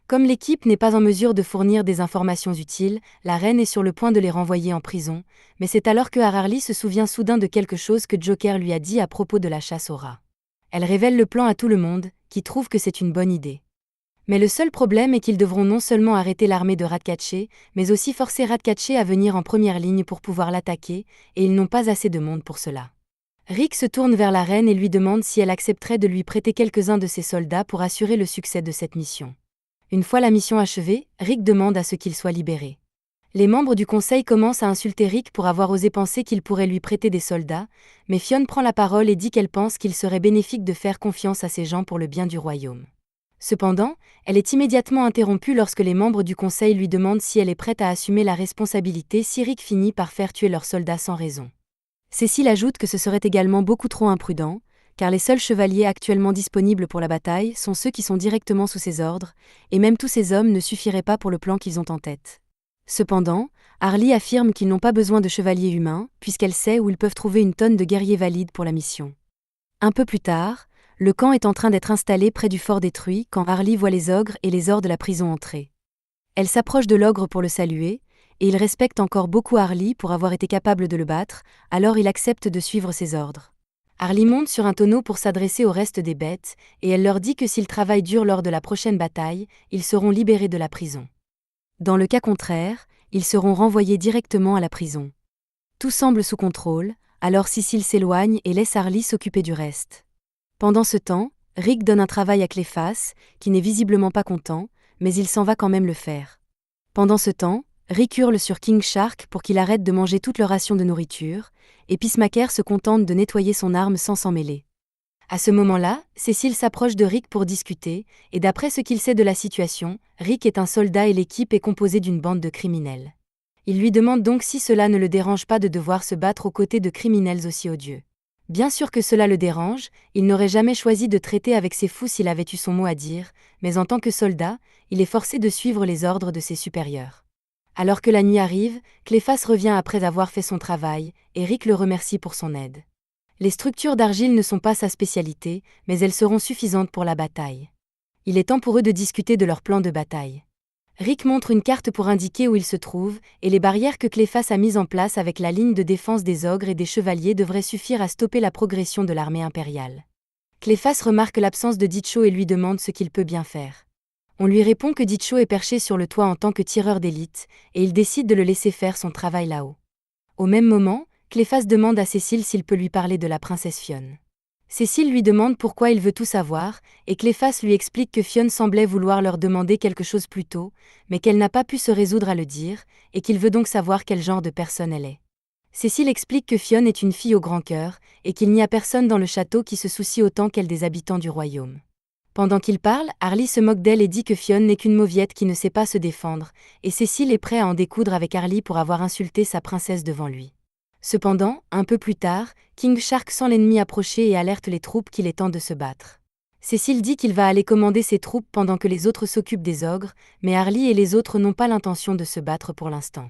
Comme l'équipe n'est pas en mesure de fournir des informations utiles, la reine est sur le point de les renvoyer en prison, mais c'est alors que Harley se souvient soudain de quelque chose que Joker lui a dit à propos de la chasse aux rats. Elle révèle le plan à tout le monde, qui trouve que c'est une bonne idée. Mais le seul problème est qu'ils devront non seulement arrêter l'armée de Ratcatcher, mais aussi forcer Ratcatcher à venir en première ligne pour pouvoir l'attaquer, et ils n'ont pas assez de monde pour cela. Rick se tourne vers la reine et lui demande si elle accepterait de lui prêter quelques-uns de ses soldats pour assurer le succès de cette mission. Une fois la mission achevée, Rick demande à ce qu'il soit libéré. Les membres du conseil commencent à insulter Rick pour avoir osé penser qu'il pourrait lui prêter des soldats, mais Fionn prend la parole et dit qu'elle pense qu'il serait bénéfique de faire confiance à ces gens pour le bien du royaume. Cependant, elle est immédiatement interrompue lorsque les membres du conseil lui demandent si elle est prête à assumer la responsabilité si Rick finit par faire tuer leurs soldats sans raison. Cécile ajoute que ce serait également beaucoup trop imprudent, car les seuls chevaliers actuellement disponibles pour la bataille sont ceux qui sont directement sous ses ordres, et même tous ces hommes ne suffiraient pas pour le plan qu'ils ont en tête. Cependant, Harley affirme qu'ils n'ont pas besoin de chevaliers humains, puisqu'elle sait où ils peuvent trouver une tonne de guerriers valides pour la mission. Un peu plus tard, le camp est en train d'être installé près du fort détruit quand Harley voit les ogres et les ors de la prison entrer. Elle s'approche de l'ogre pour le saluer, et il respecte encore beaucoup Harley pour avoir été capable de le battre, alors il accepte de suivre ses ordres. Harley monte sur un tonneau pour s'adresser au reste des bêtes, et elle leur dit que s'ils travaillent dur lors de la prochaine bataille, ils seront libérés de la prison. Dans le cas contraire, ils seront renvoyés directement à la prison. Tout semble sous contrôle, alors Cécile s'éloigne et laisse Harley s'occuper du reste. Pendant ce temps, Rick donne un travail à Cléphas, qui n'est visiblement pas content, mais il s'en va quand même le faire. Pendant ce temps, Rick hurle sur King Shark pour qu'il arrête de manger toute leur ration de nourriture, et Peacemaker se contente de nettoyer son arme sans s'en mêler. À ce moment-là, Cécile s'approche de Rick pour discuter, et d'après ce qu'il sait de la situation, Rick est un soldat et l'équipe est composée d'une bande de criminels. Il lui demande donc si cela ne le dérange pas de devoir se battre aux côtés de criminels aussi odieux. Bien sûr que cela le dérange, il n'aurait jamais choisi de traiter avec ces fous s'il avait eu son mot à dire, mais en tant que soldat, il est forcé de suivre les ordres de ses supérieurs. Alors que la nuit arrive, Cléphas revient après avoir fait son travail, et Rick le remercie pour son aide. Les structures d'argile ne sont pas sa spécialité, mais elles seront suffisantes pour la bataille. Il est temps pour eux de discuter de leur plan de bataille. Rick montre une carte pour indiquer où il se trouve, et les barrières que Cléphas a mises en place avec la ligne de défense des ogres et des chevaliers devraient suffire à stopper la progression de l'armée impériale. Cléphas remarque l'absence de Ditcho et lui demande ce qu'il peut bien faire. On lui répond que Ditcho est perché sur le toit en tant que tireur d'élite, et il décide de le laisser faire son travail là-haut. Au même moment, Cléphas demande à Cécile s'il peut lui parler de la princesse Fionne. Cécile lui demande pourquoi il veut tout savoir, et Cléphas lui explique que Fionne semblait vouloir leur demander quelque chose plus tôt, mais qu'elle n'a pas pu se résoudre à le dire, et qu'il veut donc savoir quel genre de personne elle est. Cécile explique que Fionne est une fille au grand cœur, et qu'il n'y a personne dans le château qui se soucie autant qu'elle des habitants du royaume. Pendant qu'il parle, Harley se moque d'elle et dit que Fionne n'est qu'une mauviette qui ne sait pas se défendre, et Cécile est prête à en découdre avec Harley pour avoir insulté sa princesse devant lui. Cependant, un peu plus tard, King Shark sent l'ennemi approcher et alerte les troupes qu'il est temps de se battre. Cécile dit qu'il va aller commander ses troupes pendant que les autres s'occupent des ogres, mais Harley et les autres n'ont pas l'intention de se battre pour l'instant.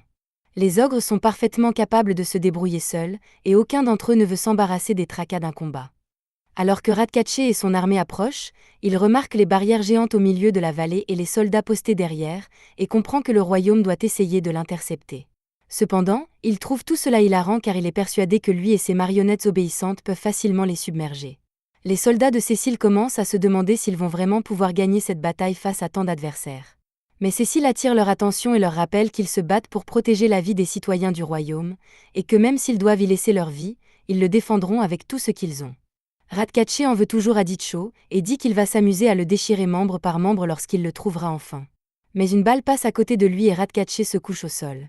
Les ogres sont parfaitement capables de se débrouiller seuls, et aucun d'entre eux ne veut s'embarrasser des tracas d'un combat. Alors que Ratcatcher et son armée approchent, il remarque les barrières géantes au milieu de la vallée et les soldats postés derrière, et comprend que le royaume doit essayer de l'intercepter. Cependant, il trouve tout cela hilarant car il est persuadé que lui et ses marionnettes obéissantes peuvent facilement les submerger. Les soldats de Cécile commencent à se demander s'ils vont vraiment pouvoir gagner cette bataille face à tant d'adversaires. Mais Cécile attire leur attention et leur rappelle qu'ils se battent pour protéger la vie des citoyens du royaume, et que même s'ils doivent y laisser leur vie, ils le défendront avec tout ce qu'ils ont. Ratcatcher en veut toujours à Ditcho, et dit qu'il va s'amuser à le déchirer membre par membre lorsqu'il le trouvera enfin. Mais une balle passe à côté de lui et Ratcatcher se couche au sol.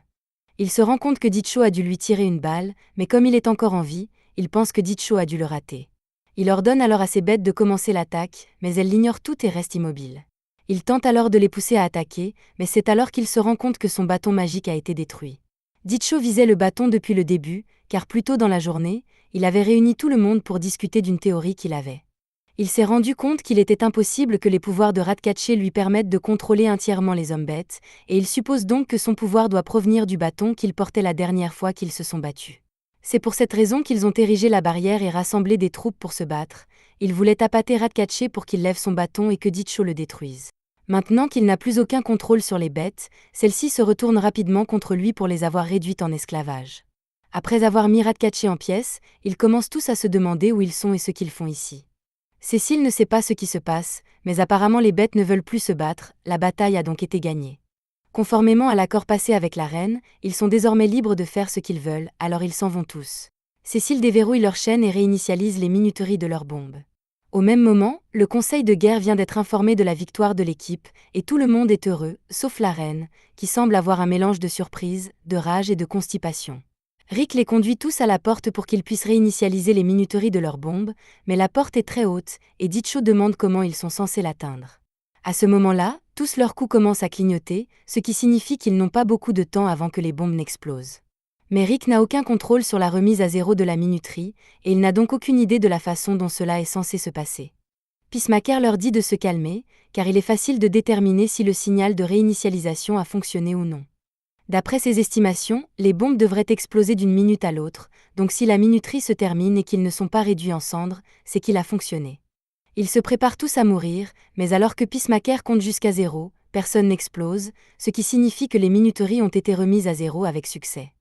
Il se rend compte que Ditcho a dû lui tirer une balle, mais comme il est encore en vie, il pense que Ditcho a dû le rater. Il ordonne alors à ses bêtes de commencer l'attaque, mais elles l'ignorent toutes et restent immobiles. Il tente alors de les pousser à attaquer, mais c'est alors qu'il se rend compte que son bâton magique a été détruit. Ditcho visait le bâton depuis le début, car plus tôt dans la journée, il avait réuni tout le monde pour discuter d'une théorie qu'il avait. Il s'est rendu compte qu'il était impossible que les pouvoirs de Ratcatcher lui permettent de contrôler entièrement les hommes-bêtes, et il suppose donc que son pouvoir doit provenir du bâton qu'il portait la dernière fois qu'ils se sont battus. C'est pour cette raison qu'ils ont érigé la barrière et rassemblé des troupes pour se battre. Ils voulaient appâter Ratcatcher pour qu'il lève son bâton et que Ditcho le détruise. Maintenant qu'il n'a plus aucun contrôle sur les bêtes, celles-ci se retournent rapidement contre lui pour les avoir réduites en esclavage. Après avoir mis Ratcatcher en pièces, ils commencent tous à se demander où ils sont et ce qu'ils font ici. Cécile ne sait pas ce qui se passe, mais apparemment les bêtes ne veulent plus se battre, la bataille a donc été gagnée. Conformément à l'accord passé avec la reine, ils sont désormais libres de faire ce qu'ils veulent, alors ils s'en vont tous. Cécile déverrouille leur chaîne et réinitialise les minuteries de leurs bombes. Au même moment, le conseil de guerre vient d'être informé de la victoire de l'équipe, et tout le monde est heureux, sauf la reine, qui semble avoir un mélange de surprise, de rage et de constipation. Rick les conduit tous à la porte pour qu'ils puissent réinitialiser les minuteries de leurs bombes, mais la porte est très haute, et Ditcho demande comment ils sont censés l'atteindre. À ce moment-là, tous leurs coups commencent à clignoter, ce qui signifie qu'ils n'ont pas beaucoup de temps avant que les bombes n'explosent. Mais Rick n'a aucun contrôle sur la remise à zéro de la minuterie, et il n'a donc aucune idée de la façon dont cela est censé se passer. Peacemaker leur dit de se calmer, car il est facile de déterminer si le signal de réinitialisation a fonctionné ou non. D'après ses estimations, les bombes devraient exploser d'une minute à l'autre, donc si la minuterie se termine et qu'ils ne sont pas réduits en cendres, c'est qu'il a fonctionné. Ils se préparent tous à mourir, mais alors que Peacemaker compte jusqu'à zéro, personne n'explose, ce qui signifie que les minuteries ont été remises à zéro avec succès.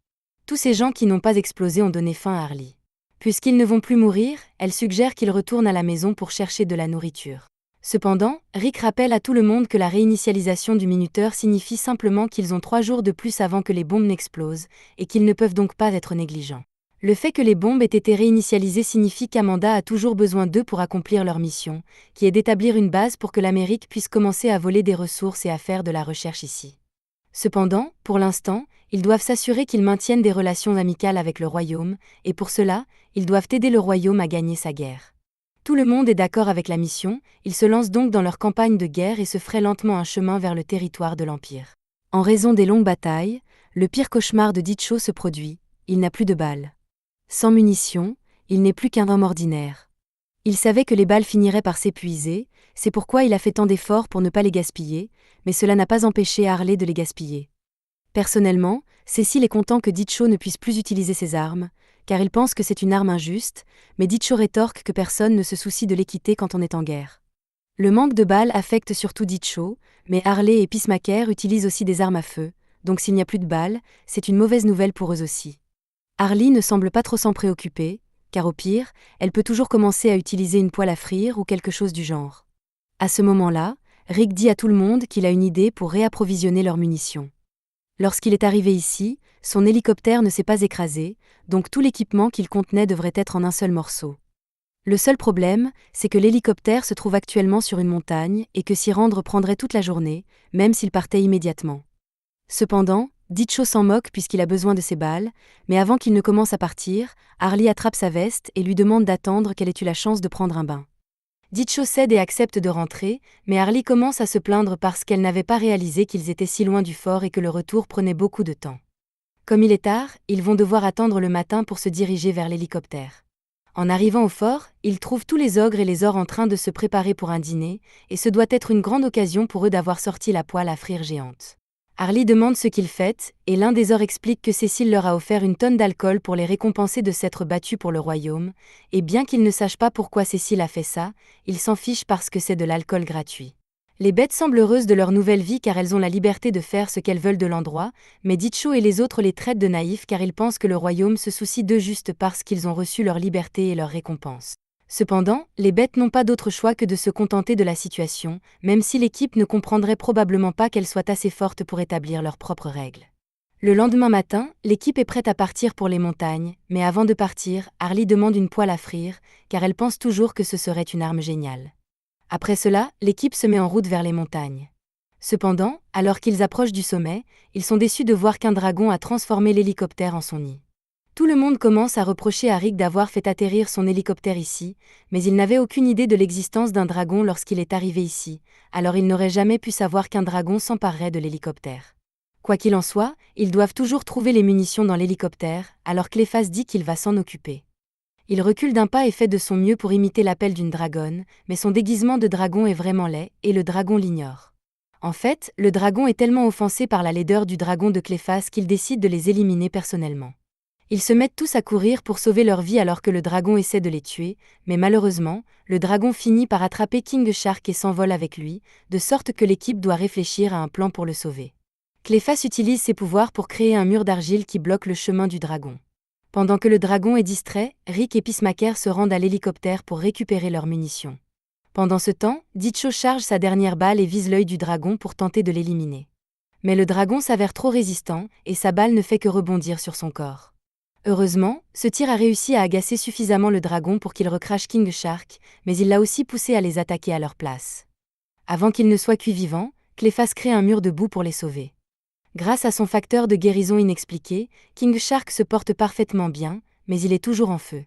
Tous ces gens qui n'ont pas explosé ont donné faim à Harley. Puisqu'ils ne vont plus mourir, elle suggère qu'ils retournent à la maison pour chercher de la nourriture. Cependant, Rick rappelle à tout le monde que la réinitialisation du minuteur signifie simplement qu'ils ont 3 jours de plus avant que les bombes n'explosent, et qu'ils ne peuvent donc pas être négligents. Le fait que les bombes aient été réinitialisées signifie qu'Amanda a toujours besoin d'eux pour accomplir leur mission, qui est d'établir une base pour que l'Amérique puisse commencer à voler des ressources et à faire de la recherche ici. Cependant, pour l'instant, ils doivent s'assurer qu'ils maintiennent des relations amicales avec le royaume, et pour cela, ils doivent aider le royaume à gagner sa guerre. Tout le monde est d'accord avec la mission, ils se lancent donc dans leur campagne de guerre et se fraient lentement un chemin vers le territoire de l'Empire. En raison des longues batailles, le pire cauchemar de Ditcho se produit, il n'a plus de balles. Sans munitions, il n'est plus qu'un homme ordinaire. Il savait que les balles finiraient par s'épuiser, c'est pourquoi il a fait tant d'efforts pour ne pas les gaspiller, mais cela n'a pas empêché Harley de les gaspiller. Personnellement, Cécile est content que Ditcho ne puisse plus utiliser ses armes, car il pense que c'est une arme injuste, mais Ditcho rétorque que personne ne se soucie de l'équité quand on est en guerre. Le manque de balles affecte surtout Ditcho, mais Harley et Peacemaker utilisent aussi des armes à feu, donc s'il n'y a plus de balles, c'est une mauvaise nouvelle pour eux aussi. Harley ne semble pas trop s'en préoccuper, car au pire, elle peut toujours commencer à utiliser une poêle à frire ou quelque chose du genre. À ce moment-là, Rick dit à tout le monde qu'il a une idée pour réapprovisionner leurs munitions. Lorsqu'il est arrivé ici, son hélicoptère ne s'est pas écrasé, donc tout l'équipement qu'il contenait devrait être en un seul morceau. Le seul problème, c'est que l'hélicoptère se trouve actuellement sur une montagne et que s'y rendre prendrait toute la journée, même s'il partait immédiatement. Cependant, Ditcho s'en moque puisqu'il a besoin de ses balles, mais avant qu'il ne commence à partir, Harley attrape sa veste et lui demande d'attendre qu'elle ait eu la chance de prendre un bain. Ditcho cède et accepte de rentrer, mais Harley commence à se plaindre parce qu'elle n'avait pas réalisé qu'ils étaient si loin du fort et que le retour prenait beaucoup de temps. Comme il est tard, ils vont devoir attendre le matin pour se diriger vers l'hélicoptère. En arrivant au fort, ils trouvent tous les ogres et les ors en train de se préparer pour un dîner, et ce doit être une grande occasion pour eux d'avoir sorti la poêle à frire géante. Harley demande ce qu'ils fêtent, et l'un des ors explique que Cécile leur a offert une tonne d'alcool pour les récompenser de s'être battus pour le royaume, et bien qu'ils ne sachent pas pourquoi Cécile a fait ça, ils s'en fichent parce que c'est de l'alcool gratuit. Les bêtes semblent heureuses de leur nouvelle vie car elles ont la liberté de faire ce qu'elles veulent de l'endroit, mais Ditcho et les autres les traitent de naïfs car ils pensent que le royaume se soucie d'eux juste parce qu'ils ont reçu leur liberté et leur récompense. Cependant, les bêtes n'ont pas d'autre choix que de se contenter de la situation, même si l'équipe ne comprendrait probablement pas qu'elle soit assez forte pour établir leurs propres règles. Le lendemain matin, l'équipe est prête à partir pour les montagnes, mais avant de partir, Harley demande une poêle à frire, car elle pense toujours que ce serait une arme géniale. Après cela, l'équipe se met en route vers les montagnes. Cependant, alors qu'ils approchent du sommet, ils sont déçus de voir qu'un dragon a transformé l'hélicoptère en son nid. Tout le monde commence à reprocher à Rick d'avoir fait atterrir son hélicoptère ici, mais il n'avait aucune idée de l'existence d'un dragon lorsqu'il est arrivé ici, alors il n'aurait jamais pu savoir qu'un dragon s'emparerait de l'hélicoptère. Quoi qu'il en soit, ils doivent toujours trouver les munitions dans l'hélicoptère, alors Cléphas dit qu'il va s'en occuper. Il recule d'un pas et fait de son mieux pour imiter l'appel d'une dragonne, mais son déguisement de dragon est vraiment laid, et le dragon l'ignore. En fait, le dragon est tellement offensé par la laideur du dragon de Cléphas qu'il décide de les éliminer personnellement. Ils se mettent tous à courir pour sauver leur vie alors que le dragon essaie de les tuer, mais malheureusement, le dragon finit par attraper King Shark et s'envole avec lui, de sorte que l'équipe doit réfléchir à un plan pour le sauver. Cléphas utilise ses pouvoirs pour créer un mur d'argile qui bloque le chemin du dragon. Pendant que le dragon est distrait, Rick et Peacemaker se rendent à l'hélicoptère pour récupérer leurs munitions. Pendant ce temps, Ditcho charge sa dernière balle et vise l'œil du dragon pour tenter de l'éliminer. Mais le dragon s'avère trop résistant, et sa balle ne fait que rebondir sur son corps. Heureusement, ce tir a réussi à agacer suffisamment le dragon pour qu'il recrache King Shark, mais il l'a aussi poussé à les attaquer à leur place. Avant qu'ils ne soient cuits vivants, Cléphas crée un mur de boue pour les sauver. Grâce à son facteur de guérison inexpliqué, King Shark se porte parfaitement bien, mais il est toujours en feu.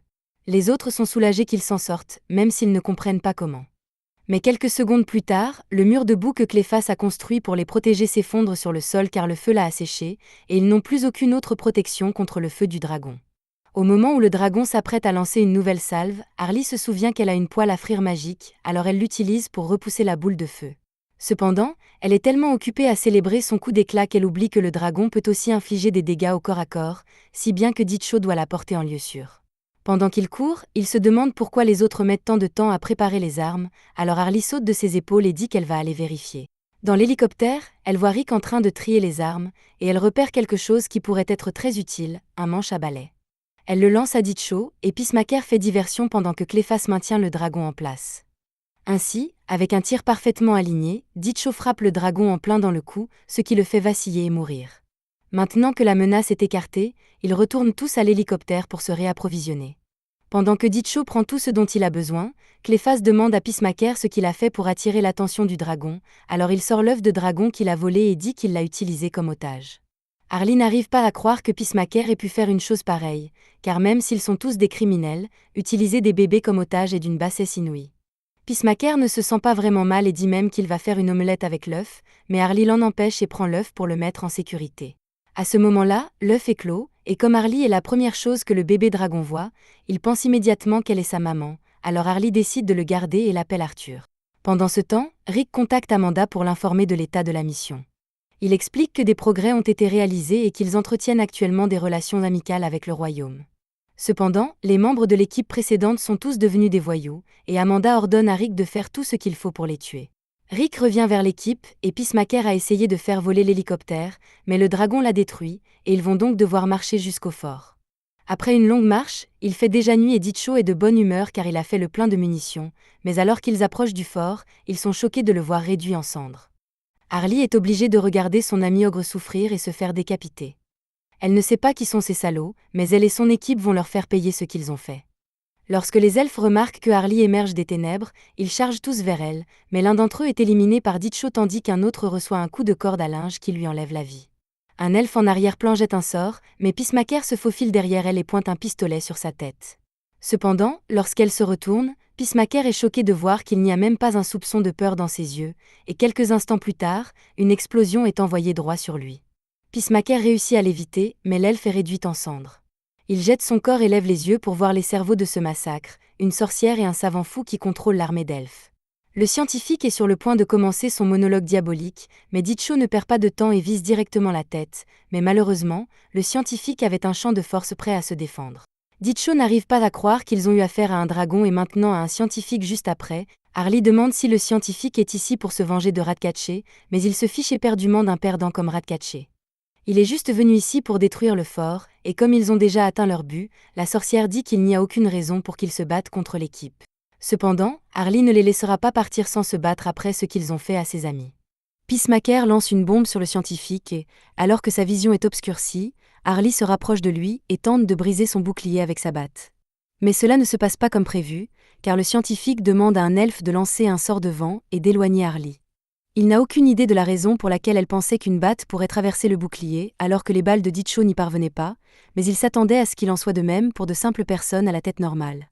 Les autres sont soulagés qu'ils s'en sortent, même s'ils ne comprennent pas comment. Mais quelques secondes plus tard, le mur de boue que Cléphas a construit pour les protéger s'effondre sur le sol car le feu l'a asséché, et ils n'ont plus aucune autre protection contre le feu du dragon. Au moment où le dragon s'apprête à lancer une nouvelle salve, Harley se souvient qu'elle a une poêle à frire magique, alors elle l'utilise pour repousser la boule de feu. Cependant, elle est tellement occupée à célébrer son coup d'éclat qu'elle oublie que le dragon peut aussi infliger des dégâts au corps à corps, si bien que Ditcho doit la porter en lieu sûr. Pendant qu'il court, il se demande pourquoi les autres mettent tant de temps à préparer les armes, alors Harley saute de ses épaules et dit qu'elle va aller vérifier. Dans l'hélicoptère, elle voit Rick en train de trier les armes, et elle repère quelque chose qui pourrait être très utile, un manche à balai. Elle le lance à Ditcho, et Peacemaker fait diversion pendant que Cléphas maintient le dragon en place. Ainsi, avec un tir parfaitement aligné, Ditcho frappe le dragon en plein dans le cou, ce qui le fait vaciller et mourir. Maintenant que la menace est écartée, ils retournent tous à l'hélicoptère pour se réapprovisionner. Pendant que Ditcho prend tout ce dont il a besoin, Cléphas demande à Peacemaker ce qu'il a fait pour attirer l'attention du dragon, alors il sort l'œuf de dragon qu'il a volé et dit qu'il l'a utilisé comme otage. Harley n'arrive pas à croire que Peacemaker ait pu faire une chose pareille, car même s'ils sont tous des criminels, utiliser des bébés comme otages est d'une bassesse inouïe. Peacemaker ne se sent pas vraiment mal et dit même qu'il va faire une omelette avec l'œuf, mais Harley l'en empêche et prend l'œuf pour le mettre en sécurité. À ce moment-là, l'œuf est clos, et comme Harley est la première chose que le bébé dragon voit, il pense immédiatement qu'elle est sa maman, alors Harley décide de le garder et l'appelle Arthur. Pendant ce temps, Rick contacte Amanda pour l'informer de l'état de la mission. Il explique que des progrès ont été réalisés et qu'ils entretiennent actuellement des relations amicales avec le royaume. Cependant, les membres de l'équipe précédente sont tous devenus des voyous, et Amanda ordonne à Rick de faire tout ce qu'il faut pour les tuer. Rick revient vers l'équipe, et Peacemaker a essayé de faire voler l'hélicoptère, mais le dragon l'a détruit, et ils vont donc devoir marcher jusqu'au fort. Après une longue marche, il fait déjà nuit et Ditcho est de bonne humeur car il a fait le plein de munitions, mais alors qu'ils approchent du fort, ils sont choqués de le voir réduit en cendres. Harley est obligée de regarder son ami ogre souffrir et se faire décapiter. Elle ne sait pas qui sont ces salauds, mais elle et son équipe vont leur faire payer ce qu'ils ont fait. Lorsque les elfes remarquent que Harley émerge des ténèbres, ils chargent tous vers elle, mais l'un d'entre eux est éliminé par Ditcho tandis qu'un autre reçoit un coup de corde à linge qui lui enlève la vie. Un elfe en arrière-plan jette un sort, mais Peacemaker se faufile derrière elle et pointe un pistolet sur sa tête. Cependant, lorsqu'elle se retourne, Peacemaker est choqué de voir qu'il n'y a même pas un soupçon de peur dans ses yeux, et quelques instants plus tard, une explosion est envoyée droit sur lui. Peacemaker réussit à l'éviter, mais l'elfe est réduite en cendres. Il jette son corps et lève les yeux pour voir les cerveaux de ce massacre, une sorcière et un savant fou qui contrôlent l'armée d'elfes. Le scientifique est sur le point de commencer son monologue diabolique, mais Ditcho ne perd pas de temps et vise directement la tête, mais malheureusement, le scientifique avait un champ de force prêt à se défendre. Ditcho n'arrive pas à croire qu'ils ont eu affaire à un dragon et maintenant à un scientifique juste après. Harley demande si le scientifique est ici pour se venger de Ratcatcher, mais il se fiche éperdument d'un perdant comme Ratcatcher. Il est juste venu ici pour détruire le fort, et comme ils ont déjà atteint leur but, la sorcière dit qu'il n'y a aucune raison pour qu'ils se battent contre l'équipe. Cependant, Harley ne les laissera pas partir sans se battre après ce qu'ils ont fait à ses amis. Peacemaker lance une bombe sur le scientifique et, alors que sa vision est obscurcie, Harley se rapproche de lui et tente de briser son bouclier avec sa batte. Mais cela ne se passe pas comme prévu, car le scientifique demande à un elfe de lancer un sort de vent et d'éloigner Harley. Il n'a aucune idée de la raison pour laquelle elle pensait qu'une batte pourrait traverser le bouclier alors que les balles de Ditcho n'y parvenaient pas, mais il s'attendait à ce qu'il en soit de même pour de simples personnes à la tête normale.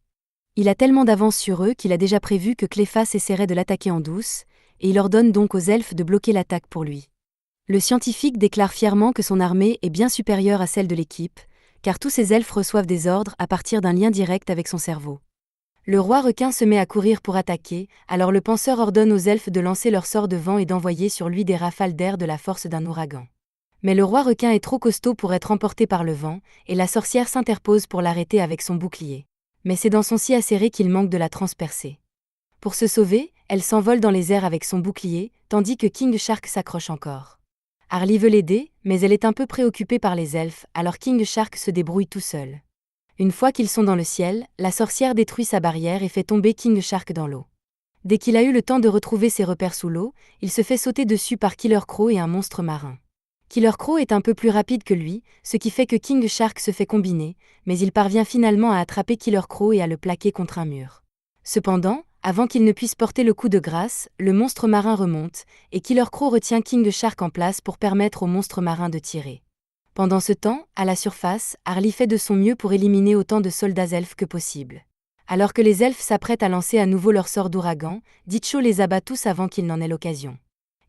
Il a tellement d'avance sur eux qu'il a déjà prévu que Cléphas essaierait de l'attaquer en douce, et il ordonne donc aux elfes de bloquer l'attaque pour lui. Le scientifique déclare fièrement que son armée est bien supérieure à celle de l'équipe, car tous ces elfes reçoivent des ordres à partir d'un lien direct avec son cerveau. Le roi requin se met à courir pour attaquer, alors le penseur ordonne aux elfes de lancer leur sort de vent et d'envoyer sur lui des rafales d'air de la force d'un ouragan. Mais le roi requin est trop costaud pour être emporté par le vent, et la sorcière s'interpose pour l'arrêter avec son bouclier. Mais ses dents sont si acérées qu'il manque de la transpercer. Pour se sauver, elle s'envole dans les airs avec son bouclier, tandis que King Shark s'accroche encore. Harley veut l'aider, mais elle est un peu préoccupée par les elfes, alors King Shark se débrouille tout seul. Une fois qu'ils sont dans le ciel, la sorcière détruit sa barrière et fait tomber King Shark dans l'eau. Dès qu'il a eu le temps de retrouver ses repères sous l'eau, il se fait sauter dessus par Killer Crow et un monstre marin. Killer Crow est un peu plus rapide que lui, ce qui fait que King Shark se fait combiner, mais il parvient finalement à attraper Killer Crow et à le plaquer contre un mur. Cependant, avant qu'il ne puisse porter le coup de grâce, le monstre marin remonte, et Killer Crow retient King Shark en place pour permettre au monstre marin de tirer. Pendant ce temps, à la surface, Harley fait de son mieux pour éliminer autant de soldats elfes que possible. Alors que les elfes s'apprêtent à lancer à nouveau leur sort d'ouragan, Ditcho les abat tous avant qu'il n'en ait l'occasion.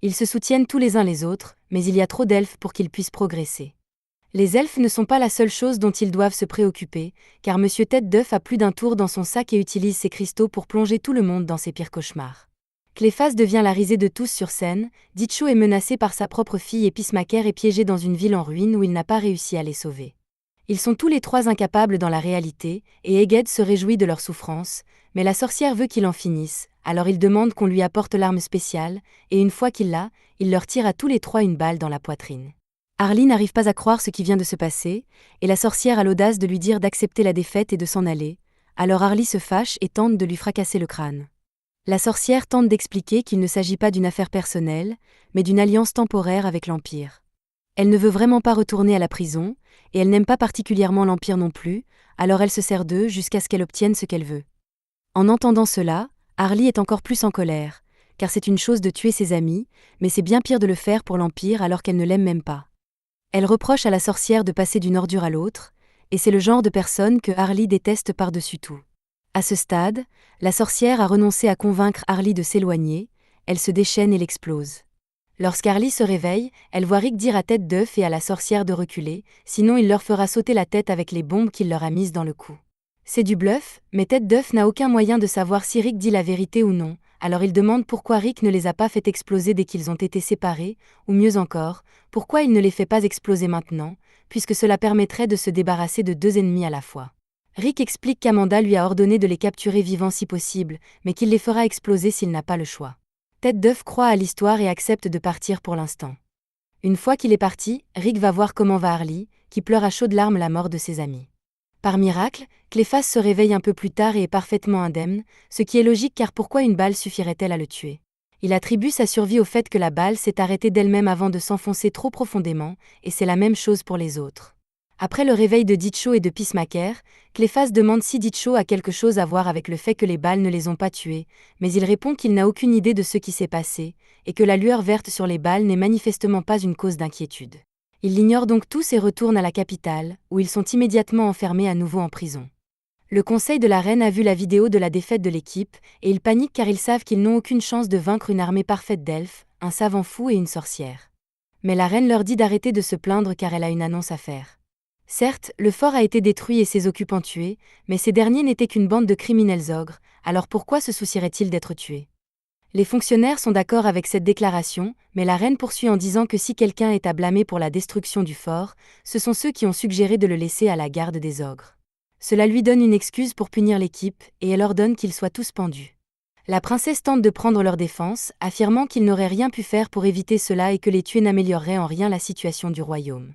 Ils se soutiennent tous les uns les autres, mais il y a trop d'elfes pour qu'ils puissent progresser. Les elfes ne sont pas la seule chose dont ils doivent se préoccuper, car Monsieur Tête d'œuf a plus d'un tour dans son sac et utilise ses cristaux pour plonger tout le monde dans ses pires cauchemars. Cléphas devient la risée de tous sur scène, Ditcho est menacé par sa propre fille et Peacemaker est piégé dans une ville en ruine où il n'a pas réussi à les sauver. Ils sont tous les trois incapables dans la réalité, et Egged se réjouit de leur souffrance, mais la sorcière veut qu'il en finisse, alors il demande qu'on lui apporte l'arme spéciale, et une fois qu'il l'a, il leur tire à tous les trois une balle dans la poitrine. Harley n'arrive pas à croire ce qui vient de se passer, et la sorcière a l'audace de lui dire d'accepter la défaite et de s'en aller, alors Harley se fâche et tente de lui fracasser le crâne. La sorcière tente d'expliquer qu'il ne s'agit pas d'une affaire personnelle, mais d'une alliance temporaire avec l'Empire. Elle ne veut vraiment pas retourner à la prison, et elle n'aime pas particulièrement l'Empire non plus, alors elle se sert d'eux jusqu'à ce qu'elle obtienne ce qu'elle veut. En entendant cela, Harley est encore plus en colère, car c'est une chose de tuer ses amis, mais c'est bien pire de le faire pour l'Empire alors qu'elle ne l'aime même pas. Elle reproche à la sorcière de passer d'une ordure à l'autre, et c'est le genre de personne que Harley déteste par-dessus tout. À ce stade, la sorcière a renoncé à convaincre Harley de s'éloigner, elle se déchaîne et l'explose. Lorsqu'Harley se réveille, elle voit Rick dire à Tête d'œuf et à la sorcière de reculer, sinon il leur fera sauter la tête avec les bombes qu'il leur a mises dans le cou. C'est du bluff, mais Tête d'œuf n'a aucun moyen de savoir si Rick dit la vérité ou non, alors il demande pourquoi Rick ne les a pas fait exploser dès qu'ils ont été séparés, ou mieux encore, pourquoi il ne les fait pas exploser maintenant, puisque cela permettrait de se débarrasser de deux ennemis à la fois. Rick explique qu'Amanda lui a ordonné de les capturer vivants si possible, mais qu'il les fera exploser s'il n'a pas le choix. Tête d'œuf croit à l'histoire et accepte de partir pour l'instant. Une fois qu'il est parti, Rick va voir comment va Harley, qui pleure à chaudes larmes la mort de ses amis. Par miracle, Cléphas se réveille un peu plus tard et est parfaitement indemne, ce qui est logique car pourquoi une balle suffirait-elle à le tuer? Il attribue sa survie au fait que la balle s'est arrêtée d'elle-même avant de s'enfoncer trop profondément, et c'est la même chose pour les autres. Après le réveil de Ditcho et de Peacemaker, Cléphas demande si Ditcho a quelque chose à voir avec le fait que les balles ne les ont pas tués, mais il répond qu'il n'a aucune idée de ce qui s'est passé, et que la lueur verte sur les balles n'est manifestement pas une cause d'inquiétude. Ils l'ignorent donc tous et retournent à la capitale, où ils sont immédiatement enfermés à nouveau en prison. Le conseil de la reine a vu la vidéo de la défaite de l'équipe, et ils paniquent car ils savent qu'ils n'ont aucune chance de vaincre une armée parfaite d'elfes, un savant fou et une sorcière. Mais la reine leur dit d'arrêter de se plaindre car elle a une annonce à faire. Certes, le fort a été détruit et ses occupants tués, mais ces derniers n'étaient qu'une bande de criminels ogres, alors pourquoi se soucieraient-ils d'être tués? Les fonctionnaires sont d'accord avec cette déclaration, mais la reine poursuit en disant que si quelqu'un est à blâmer pour la destruction du fort, ce sont ceux qui ont suggéré de le laisser à la garde des ogres. Cela lui donne une excuse pour punir l'équipe, et elle ordonne qu'ils soient tous pendus. La princesse tente de prendre leur défense, affirmant qu'ils n'auraient rien pu faire pour éviter cela et que les tuer n'améliorerait en rien la situation du royaume.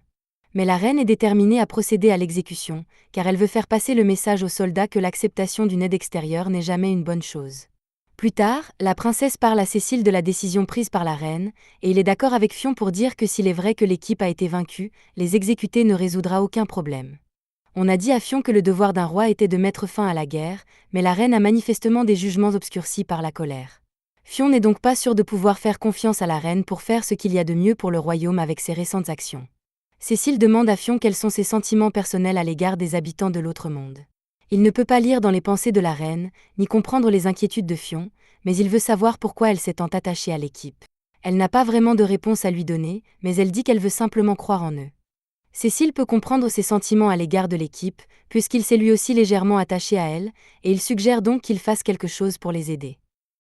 Mais la reine est déterminée à procéder à l'exécution, car elle veut faire passer le message aux soldats que l'acceptation d'une aide extérieure n'est jamais une bonne chose. Plus tard, la princesse parle à Cécile de la décision prise par la reine, et il est d'accord avec Fion pour dire que s'il est vrai que l'équipe a été vaincue, les exécuter ne résoudra aucun problème. On a dit à Fion que le devoir d'un roi était de mettre fin à la guerre, mais la reine a manifestement des jugements obscurcis par la colère. Fion n'est donc pas sûr de pouvoir faire confiance à la reine pour faire ce qu'il y a de mieux pour le royaume avec ses récentes actions. Cécile demande à Fion quels sont ses sentiments personnels à l'égard des habitants de l'autre monde. Il ne peut pas lire dans les pensées de la reine, ni comprendre les inquiétudes de Fion, mais il veut savoir pourquoi elle s'est tant attachée à l'équipe. Elle n'a pas vraiment de réponse à lui donner, mais elle dit qu'elle veut simplement croire en eux. Cécile peut comprendre ses sentiments à l'égard de l'équipe, puisqu'il s'est lui aussi légèrement attaché à elle, et il suggère donc qu'il fasse quelque chose pour les aider.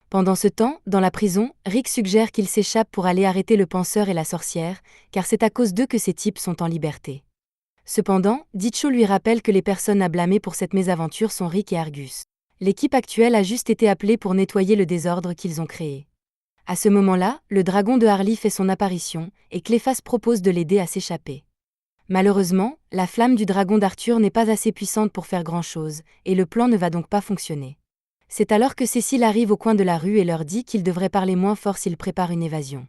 Pendant ce temps, dans la prison, Rick suggère qu'il s'échappe pour aller arrêter le penseur et la sorcière, car c'est à cause d'eux que ces types sont en liberté. Cependant, Ditcho lui rappelle que les personnes à blâmer pour cette mésaventure sont Rick et Argus. L'équipe actuelle a juste été appelée pour nettoyer le désordre qu'ils ont créé. À ce moment-là, le dragon de Harley fait son apparition, et Cléphas propose de l'aider à s'échapper. Malheureusement, la flamme du dragon d'Arthur n'est pas assez puissante pour faire grand-chose, et le plan ne va donc pas fonctionner. C'est alors que Cécile arrive au coin de la rue et leur dit qu'ils devraient parler moins fort s'ils préparent une évasion.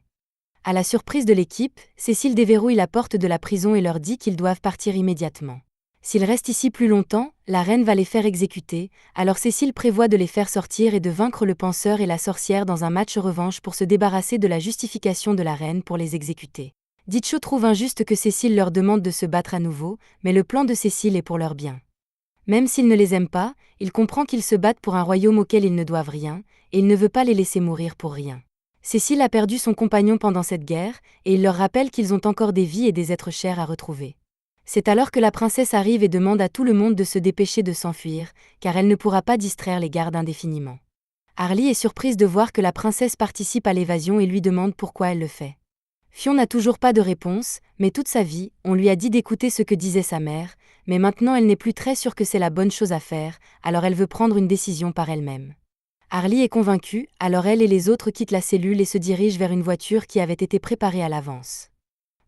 À la surprise de l'équipe, Cécile déverrouille la porte de la prison et leur dit qu'ils doivent partir immédiatement. S'ils restent ici plus longtemps, la reine va les faire exécuter, alors Cécile prévoit de les faire sortir et de vaincre le penseur et la sorcière dans un match revanche pour se débarrasser de la justification de la reine pour les exécuter. Ditcho trouve injuste que Cécile leur demande de se battre à nouveau, mais le plan de Cécile est pour leur bien. Même s'il ne les aime pas, il comprend qu'ils se battent pour un royaume auquel ils ne doivent rien, et il ne veut pas les laisser mourir pour rien. Cécile a perdu son compagnon pendant cette guerre, et il leur rappelle qu'ils ont encore des vies et des êtres chers à retrouver. C'est alors que la princesse arrive et demande à tout le monde de se dépêcher de s'enfuir, car elle ne pourra pas distraire les gardes indéfiniment. Harley est surprise de voir que la princesse participe à l'évasion et lui demande pourquoi elle le fait. Fion n'a toujours pas de réponse, mais toute sa vie, on lui a dit d'écouter ce que disait sa mère, mais maintenant elle n'est plus très sûre que c'est la bonne chose à faire, alors elle veut prendre une décision par elle-même. Harley est convaincue, alors elle et les autres quittent la cellule et se dirigent vers une voiture qui avait été préparée à l'avance.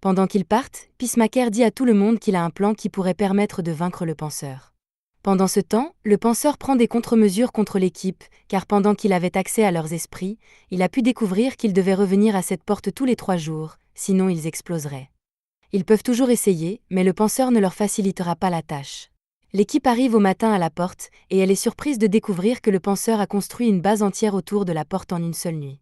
Pendant qu'ils partent, Peacemaker dit à tout le monde qu'il a un plan qui pourrait permettre de vaincre le penseur. Pendant ce temps, le penseur prend des contre-mesures contre l'équipe, car pendant qu'il avait accès à leurs esprits, il a pu découvrir qu'ils devaient revenir à cette porte tous les 3 jours, sinon ils exploseraient. Ils peuvent toujours essayer, mais le penseur ne leur facilitera pas la tâche. L'équipe arrive au matin à la porte, et elle est surprise de découvrir que le penseur a construit une base entière autour de la porte en une seule nuit.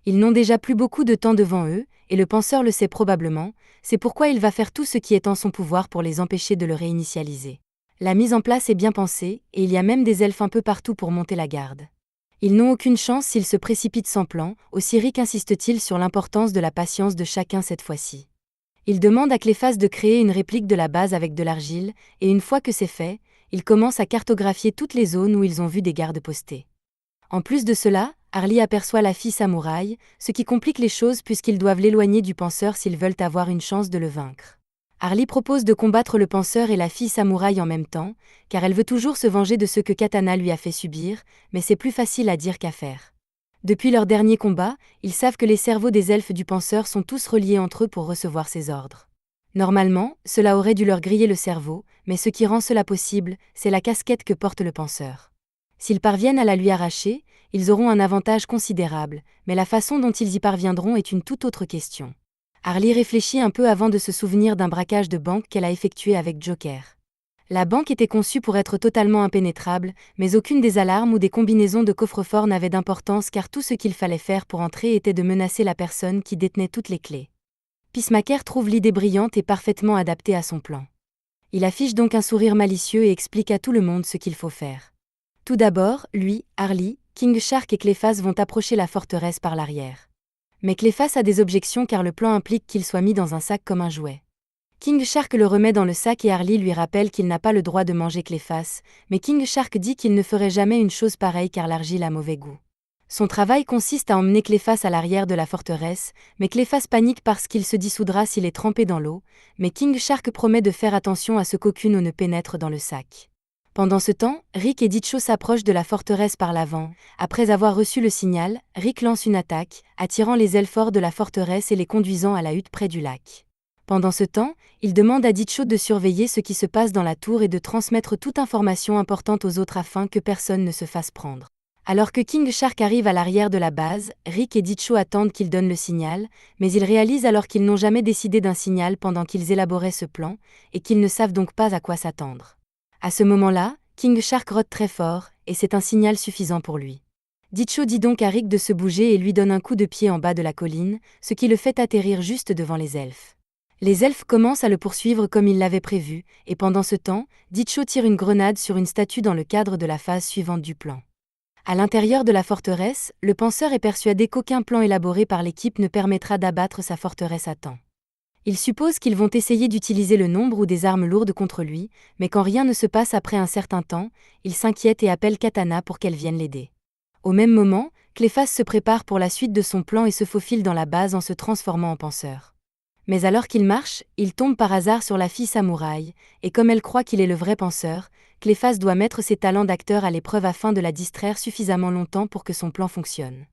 Ils n'ont déjà plus beaucoup de temps devant eux, et le penseur le sait probablement, c'est pourquoi il va faire tout ce qui est en son pouvoir pour les empêcher de le réinitialiser. La mise en place est bien pensée, et il y a même des elfes un peu partout pour monter la garde. Ils n'ont aucune chance s'ils se précipitent sans plan, aussi Rick insiste-t-il sur l'importance de la patience de chacun cette fois-ci. Il demande à Cléphas de créer une réplique de la base avec de l'argile, et une fois que c'est fait, il commence à cartographier toutes les zones où ils ont vu des gardes postés. En plus de cela, Harley aperçoit la fille samouraï, ce qui complique les choses puisqu'ils doivent l'éloigner du penseur s'ils veulent avoir une chance de le vaincre. Harley propose de combattre le penseur et la fille samouraï en même temps, car elle veut toujours se venger de ce que Katana lui a fait subir, mais c'est plus facile à dire qu'à faire. Depuis leur dernier combat, ils savent que les cerveaux des elfes du penseur sont tous reliés entre eux pour recevoir ses ordres. Normalement, cela aurait dû leur griller le cerveau, mais ce qui rend cela possible, c'est la casquette que porte le penseur. S'ils parviennent à la lui arracher, ils auront un avantage considérable, mais la façon dont ils y parviendront est une toute autre question. Harley réfléchit un peu avant de se souvenir d'un braquage de banque qu'elle a effectué avec Joker. La banque était conçue pour être totalement impénétrable, mais aucune des alarmes ou des combinaisons de coffre-fort n'avait d'importance car tout ce qu'il fallait faire pour entrer était de menacer la personne qui détenait toutes les clés. Peacemaker trouve l'idée brillante et parfaitement adaptée à son plan. Il affiche donc un sourire malicieux et explique à tout le monde ce qu'il faut faire. Tout d'abord, lui, Harley, King Shark et Cleefas vont approcher la forteresse par l'arrière. Mais Cleefas a des objections car le plan implique qu'il soit mis dans un sac comme un jouet. King Shark le remet dans le sac et Harley lui rappelle qu'il n'a pas le droit de manger Cleefas, mais King Shark dit qu'il ne ferait jamais une chose pareille car l'argile a mauvais goût. Son travail consiste à emmener Cleefas à l'arrière de la forteresse, mais Cleefas panique parce qu'il se dissoudra s'il est trempé dans l'eau, mais King Shark promet de faire attention à ce qu'aucune eau ne pénètre dans le sac. Pendant ce temps, Rick et Ditcho s'approchent de la forteresse par l'avant. Après avoir reçu le signal, Rick lance une attaque, attirant les elfes hors de la forteresse et les conduisant à la hutte près du lac. Pendant ce temps, il demande à Ditcho de surveiller ce qui se passe dans la tour et de transmettre toute information importante aux autres afin que personne ne se fasse prendre. Alors que King Shark arrive à l'arrière de la base, Rick et Ditcho attendent qu'il donne le signal, mais ils réalisent alors qu'ils n'ont jamais décidé d'un signal pendant qu'ils élaboraient ce plan, et qu'ils ne savent donc pas à quoi s'attendre. À ce moment-là, King Shark rote très fort, et c'est un signal suffisant pour lui. Ditcho dit donc à Rick de se bouger et lui donne un coup de pied en bas de la colline, ce qui le fait atterrir juste devant les elfes. Les elfes commencent à le poursuivre comme ils l'avaient prévu, et pendant ce temps, Ditcho tire une grenade sur une statue dans le cadre de la phase suivante du plan. À l'intérieur de la forteresse, le penseur est persuadé qu'aucun plan élaboré par l'équipe ne permettra d'abattre sa forteresse à temps. Il suppose qu'ils vont essayer d'utiliser le nombre ou des armes lourdes contre lui, mais quand rien ne se passe après un certain temps, il s'inquiète et appelle Katana pour qu'elle vienne l'aider. Au même moment, Cleefas se prépare pour la suite de son plan et se faufile dans la base en se transformant en penseur. Mais alors qu'il marche, il tombe par hasard sur la fille samouraï, et comme elle croit qu'il est le vrai penseur, Cleefas doit mettre ses talents d'acteur à l'épreuve afin de la distraire suffisamment longtemps pour que son plan fonctionne.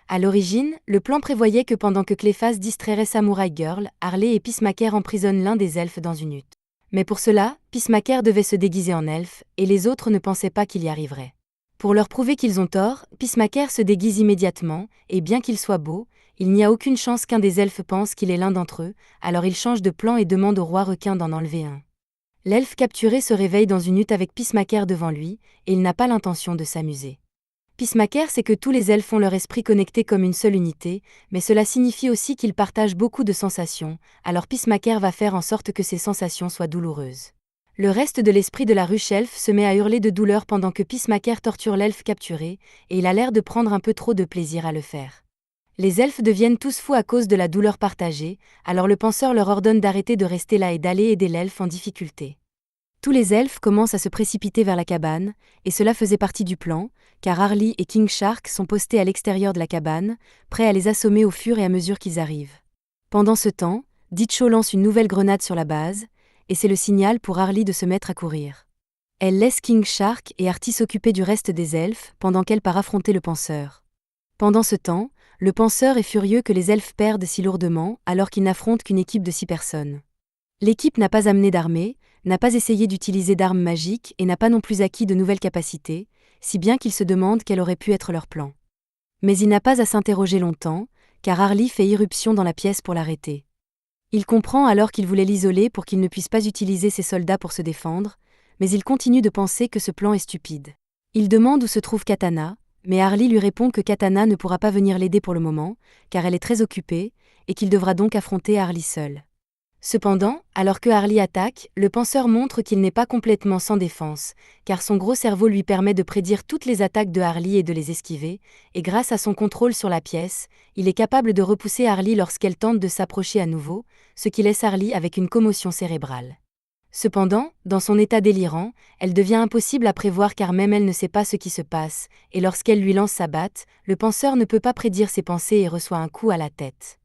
À l'origine, le plan prévoyait que pendant que Cleefas distrairait Samurai Girl, Harley et Peacemaker emprisonnent l'un des elfes dans une hutte. Mais pour cela, Peacemaker devait se déguiser en elfe, et les autres ne pensaient pas qu'il y arriverait. Pour leur prouver qu'ils ont tort, Peacemaker se déguise immédiatement, et bien qu'il soit beau, il n'y a aucune chance qu'un des elfes pense qu'il est l'un d'entre eux, alors il change de plan et demande au roi requin d'en enlever un. L'elfe capturé se réveille dans une hutte avec Peacemaker devant lui, et il n'a pas l'intention de s'amuser. Peacemaker sait que tous les elfes ont leur esprit connecté comme une seule unité, mais cela signifie aussi qu'ils partagent beaucoup de sensations, alors Peacemaker va faire en sorte que ces sensations soient douloureuses. Le reste de l'esprit de la ruche elfe se met à hurler de douleur pendant que Peacemaker torture l'elfe capturé, et il a l'air de prendre un peu trop de plaisir à le faire. Les elfes deviennent tous fous à cause de la douleur partagée, alors le penseur leur ordonne d'arrêter de rester là et d'aller aider l'elfe en difficulté. Tous les elfes commencent à se précipiter vers la cabane, et cela faisait partie du plan, car Harley et King Shark sont postés à l'extérieur de la cabane, prêts à les assommer au fur et à mesure qu'ils arrivent. Pendant ce temps, Ditcho lance une nouvelle grenade sur la base, et c'est le signal pour Harley de se mettre à courir. Elle laisse King Shark et Artie s'occuper du reste des elfes, pendant qu'elle part affronter le penseur. Pendant ce temps, le penseur est furieux que les elfes perdent si lourdement, alors qu'ils n'affrontent qu'une équipe de 6 personnes. L'équipe n'a pas amené d'armée, n'a pas essayé d'utiliser d'armes magiques et n'a pas non plus acquis de nouvelles capacités, si bien qu'il se demande quel aurait pu être leur plan. Mais il n'a pas à s'interroger longtemps, car Harley fait irruption dans la pièce pour l'arrêter. Il comprend alors qu'il voulait l'isoler pour qu'il ne puisse pas utiliser ses soldats pour se défendre, mais il continue de penser que ce plan est stupide. Il demande où se trouve Katana, mais Harley lui répond que Katana ne pourra pas venir l'aider pour le moment, car elle est très occupée, et qu'il devra donc affronter Harley seul. Cependant, alors que Harley attaque, le penseur montre qu'il n'est pas complètement sans défense, car son gros cerveau lui permet de prédire toutes les attaques de Harley et de les esquiver, et grâce à son contrôle sur la pièce, il est capable de repousser Harley lorsqu'elle tente de s'approcher à nouveau, ce qui laisse Harley avec une commotion cérébrale. Cependant, dans son état délirant, elle devient impossible à prévoir car même elle ne sait pas ce qui se passe, et lorsqu'elle lui lance sa batte, le penseur ne peut pas prédire ses pensées et reçoit un coup à la tête.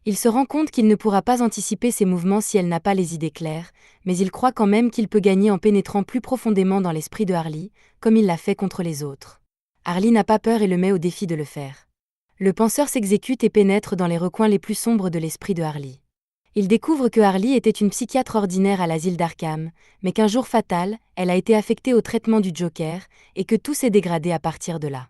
Il se rend compte qu'il ne pourra pas anticiper ses mouvements si elle n'a pas les idées claires, mais il croit quand même qu'il peut gagner en pénétrant plus profondément dans l'esprit de Harley, comme il l'a fait contre les autres. Harley n'a pas peur et le met au défi de le faire. Le penseur s'exécute et pénètre dans les recoins les plus sombres de l'esprit de Harley. Il découvre que Harley était une psychiatre ordinaire à l'asile d'Arkham, mais qu'un jour fatal, elle a été affectée au traitement du Joker, et que tout s'est dégradé à partir de là.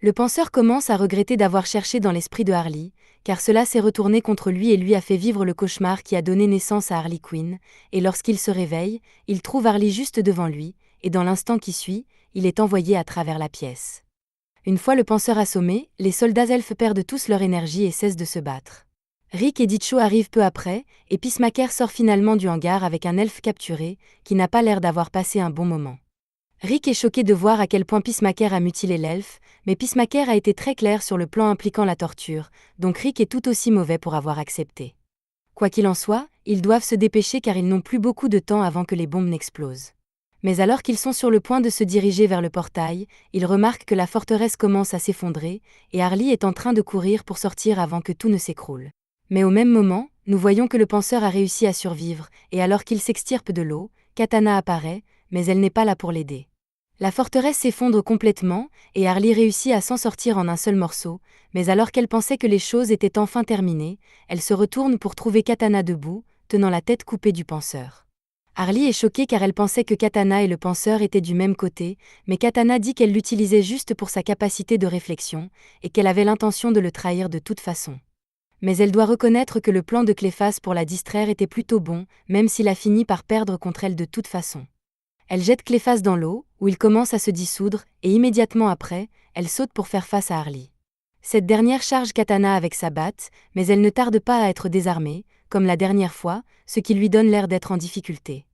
Le penseur commence à regretter d'avoir cherché dans l'esprit de Harley, car cela s'est retourné contre lui et lui a fait vivre le cauchemar qui a donné naissance à Harley Quinn, et lorsqu'il se réveille, il trouve Harley juste devant lui, et dans l'instant qui suit, il est envoyé à travers la pièce. Une fois le penseur assommé, les soldats elfes perdent tous leur énergie et cessent de se battre. Rick et Ditcho arrivent peu après, et Peacemaker sort finalement du hangar avec un elfe capturé, qui n'a pas l'air d'avoir passé un bon moment. Rick est choqué de voir à quel point Peacemaker a mutilé l'elfe, mais Peacemaker a été très clair sur le plan impliquant la torture, donc Rick est tout aussi mauvais pour avoir accepté. Quoi qu'il en soit, ils doivent se dépêcher car ils n'ont plus beaucoup de temps avant que les bombes n'explosent. Mais alors qu'ils sont sur le point de se diriger vers le portail, ils remarquent que la forteresse commence à s'effondrer, et Harley est en train de courir pour sortir avant que tout ne s'écroule. Mais au même moment, nous voyons que le penseur a réussi à survivre, et alors qu'il s'extirpe de l'eau, Katana apparaît, mais elle n'est pas là pour l'aider. La forteresse s'effondre complètement, et Harley réussit à s'en sortir en un seul morceau, mais alors qu'elle pensait que les choses étaient enfin terminées, elle se retourne pour trouver Katana debout, tenant la tête coupée du penseur. Harley est choquée car elle pensait que Katana et le penseur étaient du même côté, mais Katana dit qu'elle l'utilisait juste pour sa capacité de réflexion, et qu'elle avait l'intention de le trahir de toute façon. Mais elle doit reconnaître que le plan de Cléphas pour la distraire était plutôt bon, même s'il a fini par perdre contre elle de toute façon. Elle jette Cléphas dans l'eau, où il commence à se dissoudre, et immédiatement après, elle saute pour faire face à Harley. Cette dernière charge Katana avec sa batte, mais elle ne tarde pas à être désarmée, comme la dernière fois, ce qui lui donne l'air d'être en difficulté.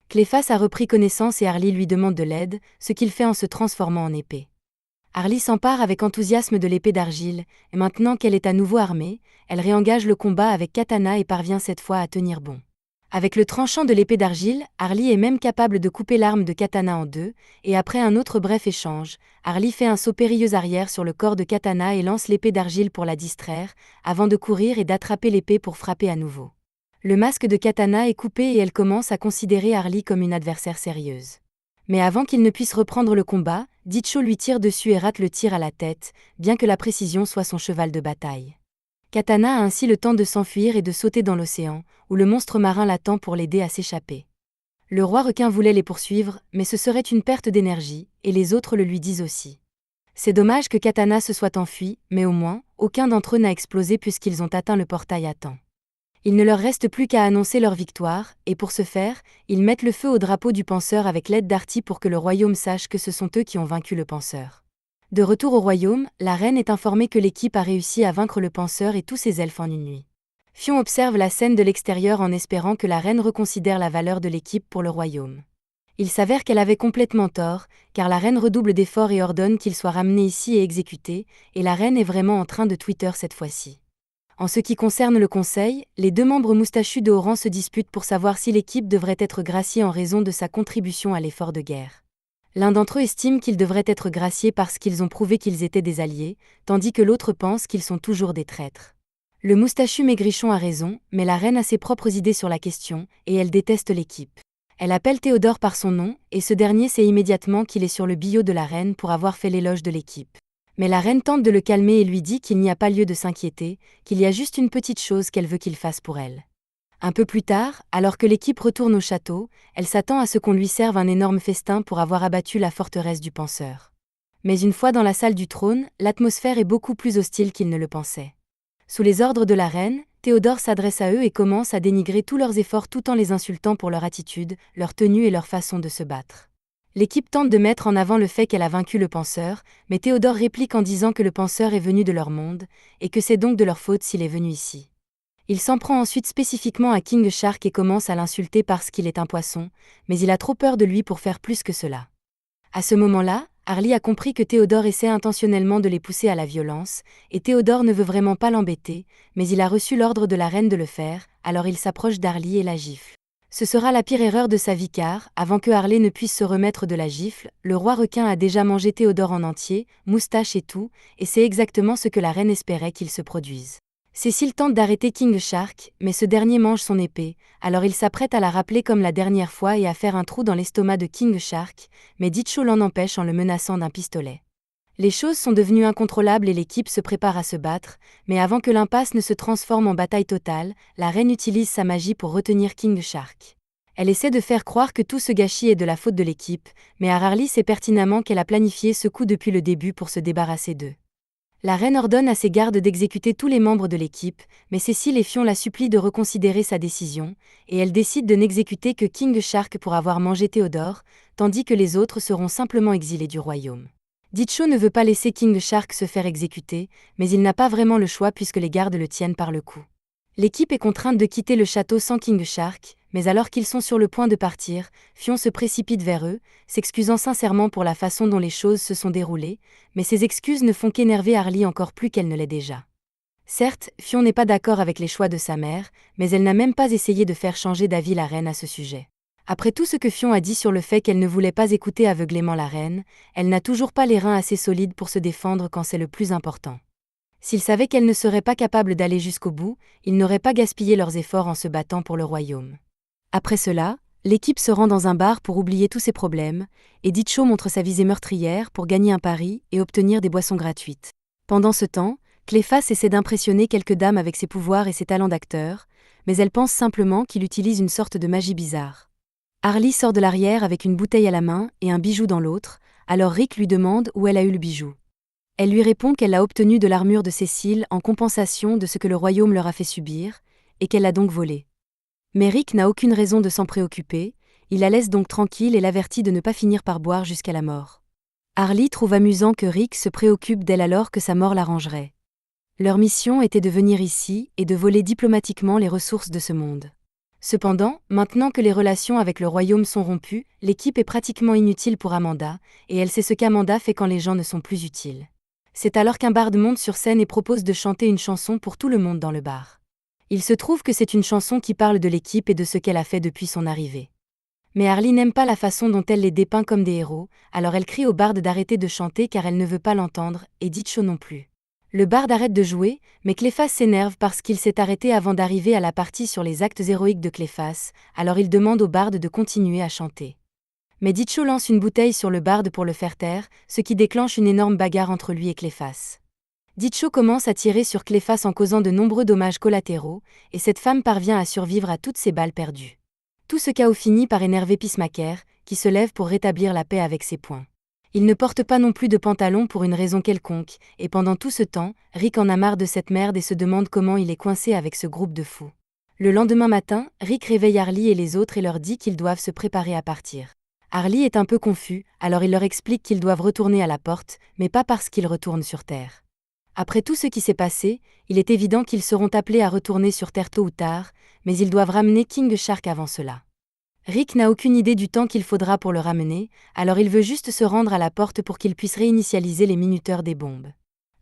Cléphas a repris connaissance et Harley lui demande de l'aide, ce qu'il fait en se transformant en épée. Harley s'empare avec enthousiasme de l'épée d'argile, et maintenant qu'elle est à nouveau armée, elle réengage le combat avec Katana et parvient cette fois à tenir bon. Avec le tranchant de l'épée d'argile, Harley est même capable de couper l'arme de Katana en deux, et après un autre bref échange, Harley fait un saut périlleux arrière sur le corps de Katana et lance l'épée d'argile pour la distraire, avant de courir et d'attraper l'épée pour frapper à nouveau. Le masque de Katana est coupé et elle commence à considérer Harley comme une adversaire sérieuse. Mais avant qu'il ne puisse reprendre le combat, Ditcho lui tire dessus et rate le tir à la tête, bien que la précision soit son cheval de bataille. Katana a ainsi le temps de s'enfuir et de sauter dans l'océan, où le monstre marin l'attend pour l'aider à s'échapper. Le roi requin voulait les poursuivre, mais ce serait une perte d'énergie, et les autres le lui disent aussi. C'est dommage que Katana se soit enfui, mais au moins, aucun d'entre eux n'a explosé puisqu'ils ont atteint le portail à temps. Il ne leur reste plus qu'à annoncer leur victoire, et pour ce faire, ils mettent le feu au drapeau du penseur avec l'aide d'Artie pour que le royaume sache que ce sont eux qui ont vaincu le penseur. De retour au royaume, la reine est informée que l'équipe a réussi à vaincre le penseur et tous ses elfes en une nuit. Fion observe la scène de l'extérieur en espérant que la reine reconsidère la valeur de l'équipe pour le royaume. Il s'avère qu'elle avait complètement tort, car la reine redouble d'efforts et ordonne qu'il soit ramené ici et exécuté, et la reine est vraiment en train de Twitter cette fois-ci. En ce qui concerne le conseil, les deux membres moustachus de haut rang se disputent pour savoir si l'équipe devrait être graciée en raison de sa contribution à l'effort de guerre. L'un d'entre eux estime qu'ils devraient être graciés parce qu'ils ont prouvé qu'ils étaient des alliés, tandis que l'autre pense qu'ils sont toujours des traîtres. Le moustachu maigrichon a raison, mais la reine a ses propres idées sur la question, et elle déteste l'équipe. Elle appelle Théodore par son nom, et ce dernier sait immédiatement qu'il est sur le billot de la reine pour avoir fait l'éloge de l'équipe. Mais la reine tente de le calmer et lui dit qu'il n'y a pas lieu de s'inquiéter, qu'il y a juste une petite chose qu'elle veut qu'il fasse pour elle. Un peu plus tard, alors que l'équipe retourne au château, elle s'attend à ce qu'on lui serve un énorme festin pour avoir abattu la forteresse du penseur. Mais une fois dans la salle du trône, l'atmosphère est beaucoup plus hostile qu'il ne le pensait. Sous les ordres de la reine, Théodore s'adresse à eux et commence à dénigrer tous leurs efforts tout en les insultant pour leur attitude, leur tenue et leur façon de se battre. L'équipe tente de mettre en avant le fait qu'elle a vaincu le penseur, mais Théodore réplique en disant que le penseur est venu de leur monde, et que c'est donc de leur faute s'il est venu ici. Il s'en prend ensuite spécifiquement à King Shark et commence à l'insulter parce qu'il est un poisson, mais il a trop peur de lui pour faire plus que cela. À ce moment-là, Harley a compris que Théodore essaie intentionnellement de les pousser à la violence, et Théodore ne veut vraiment pas l'embêter, mais il a reçu l'ordre de la reine de le faire, alors il s'approche d'Harley et la gifle. Ce sera la pire erreur de sa vie car, avant que Harley ne puisse se remettre de la gifle, le roi requin a déjà mangé Théodore en entier, moustache et tout, et c'est exactement ce que la reine espérait qu'il se produise. Cécile tente d'arrêter King Shark, mais ce dernier mange son épée, alors il s'apprête à la rappeler comme la dernière fois et à faire un trou dans l'estomac de King Shark, mais Dicho l'en empêche en le menaçant d'un pistolet. Les choses sont devenues incontrôlables et l'équipe se prépare à se battre, mais avant que l'impasse ne se transforme en bataille totale, la reine utilise sa magie pour retenir King Shark. Elle essaie de faire croire que tout ce gâchis est de la faute de l'équipe, mais Harley sait pertinemment qu'elle a planifié ce coup depuis le début pour se débarrasser d'eux. La reine ordonne à ses gardes d'exécuter tous les membres de l'équipe, mais Cécile et Fion la supplient de reconsidérer sa décision, et elle décide de n'exécuter que King Shark pour avoir mangé Théodore, tandis que les autres seront simplement exilés du royaume. Dicho ne veut pas laisser King Shark se faire exécuter, mais il n'a pas vraiment le choix puisque les gardes le tiennent par le cou. L'équipe est contrainte de quitter le château sans King Shark, mais alors qu'ils sont sur le point de partir, Fion se précipite vers eux, s'excusant sincèrement pour la façon dont les choses se sont déroulées, mais ces excuses ne font qu'énerver Harley encore plus qu'elle ne l'est déjà. Certes, Fion n'est pas d'accord avec les choix de sa mère, mais elle n'a même pas essayé de faire changer d'avis la reine à ce sujet. Après tout ce que Fion a dit sur le fait qu'elle ne voulait pas écouter aveuglément la reine, elle n'a toujours pas les reins assez solides pour se défendre quand c'est le plus important. S'ils savaient qu'elle ne serait pas capable d'aller jusqu'au bout, ils n'auraient pas gaspillé leurs efforts en se battant pour le royaume. Après cela, l'équipe se rend dans un bar pour oublier tous ses problèmes, et Dicho montre sa visée meurtrière pour gagner un pari et obtenir des boissons gratuites. Pendant ce temps, Cléphas essaie d'impressionner quelques dames avec ses pouvoirs et ses talents d'acteur, mais elle pense simplement qu'il utilise une sorte de magie bizarre. Harley sort de l'arrière avec une bouteille à la main et un bijou dans l'autre, alors Rick lui demande où elle a eu le bijou. Elle lui répond qu'elle l'a obtenu de l'armure de Cécile en compensation de ce que le royaume leur a fait subir, et qu'elle l'a donc volé. Mais Rick n'a aucune raison de s'en préoccuper, il la laisse donc tranquille et l'avertit de ne pas finir par boire jusqu'à la mort. Harley trouve amusant que Rick se préoccupe d'elle alors que sa mort l'arrangerait. Leur mission était de venir ici et de voler diplomatiquement les ressources de ce monde. Cependant, maintenant que les relations avec le royaume sont rompues, l'équipe est pratiquement inutile pour Amanda, et elle sait ce qu'Amanda fait quand les gens ne sont plus utiles. C'est alors qu'un barde monte sur scène et propose de chanter une chanson pour tout le monde dans le bar. Il se trouve que c'est une chanson qui parle de l'équipe et de ce qu'elle a fait depuis son arrivée. Mais Harley n'aime pas la façon dont elle les dépeint comme des héros, alors elle crie au barde d'arrêter de chanter car elle ne veut pas l'entendre, et Dicho non plus. Le barde arrête de jouer, mais Cléphas s'énerve parce qu'il s'est arrêté avant d'arriver à la partie sur les actes héroïques de Cléphas, alors il demande au barde de continuer à chanter. Mais Dicho lance une bouteille sur le barde pour le faire taire, ce qui déclenche une énorme bagarre entre lui et Cléphas. Dicho commence à tirer sur Cléphas en causant de nombreux dommages collatéraux, et cette femme parvient à survivre à toutes ses balles perdues. Tout ce chaos finit par énerver Peacemaker, qui se lève pour rétablir la paix avec ses poings. Il ne porte pas non plus de pantalon pour une raison quelconque, et pendant tout ce temps, Rick en a marre de cette merde et se demande comment il est coincé avec ce groupe de fous. Le lendemain matin, Rick réveille Harley et les autres et leur dit qu'ils doivent se préparer à partir. Harley est un peu confus, alors il leur explique qu'ils doivent retourner à la porte, mais pas parce qu'ils retournent sur Terre. Après tout ce qui s'est passé, il est évident qu'ils seront appelés à retourner sur Terre tôt ou tard, mais ils doivent ramener King Shark avant cela. Rick n'a aucune idée du temps qu'il faudra pour le ramener, alors il veut juste se rendre à la porte pour qu'il puisse réinitialiser les minuteurs des bombes.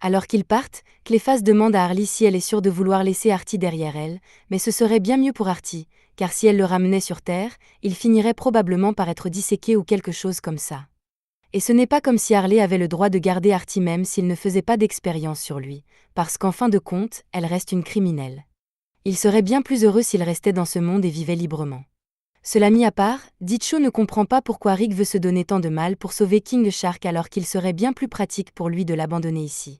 Alors qu'ils partent, Cléphas demande à Harley si elle est sûre de vouloir laisser Artie derrière elle, mais ce serait bien mieux pour Artie, car si elle le ramenait sur Terre, il finirait probablement par être disséqué ou quelque chose comme ça. Et ce n'est pas comme si Harley avait le droit de garder Artie même s'il ne faisait pas d'expérience sur lui, parce qu'en fin de compte, elle reste une criminelle. Il serait bien plus heureux s'il restait dans ce monde et vivait librement. Cela mis à part, Dicho ne comprend pas pourquoi Rick veut se donner tant de mal pour sauver King Shark alors qu'il serait bien plus pratique pour lui de l'abandonner ici.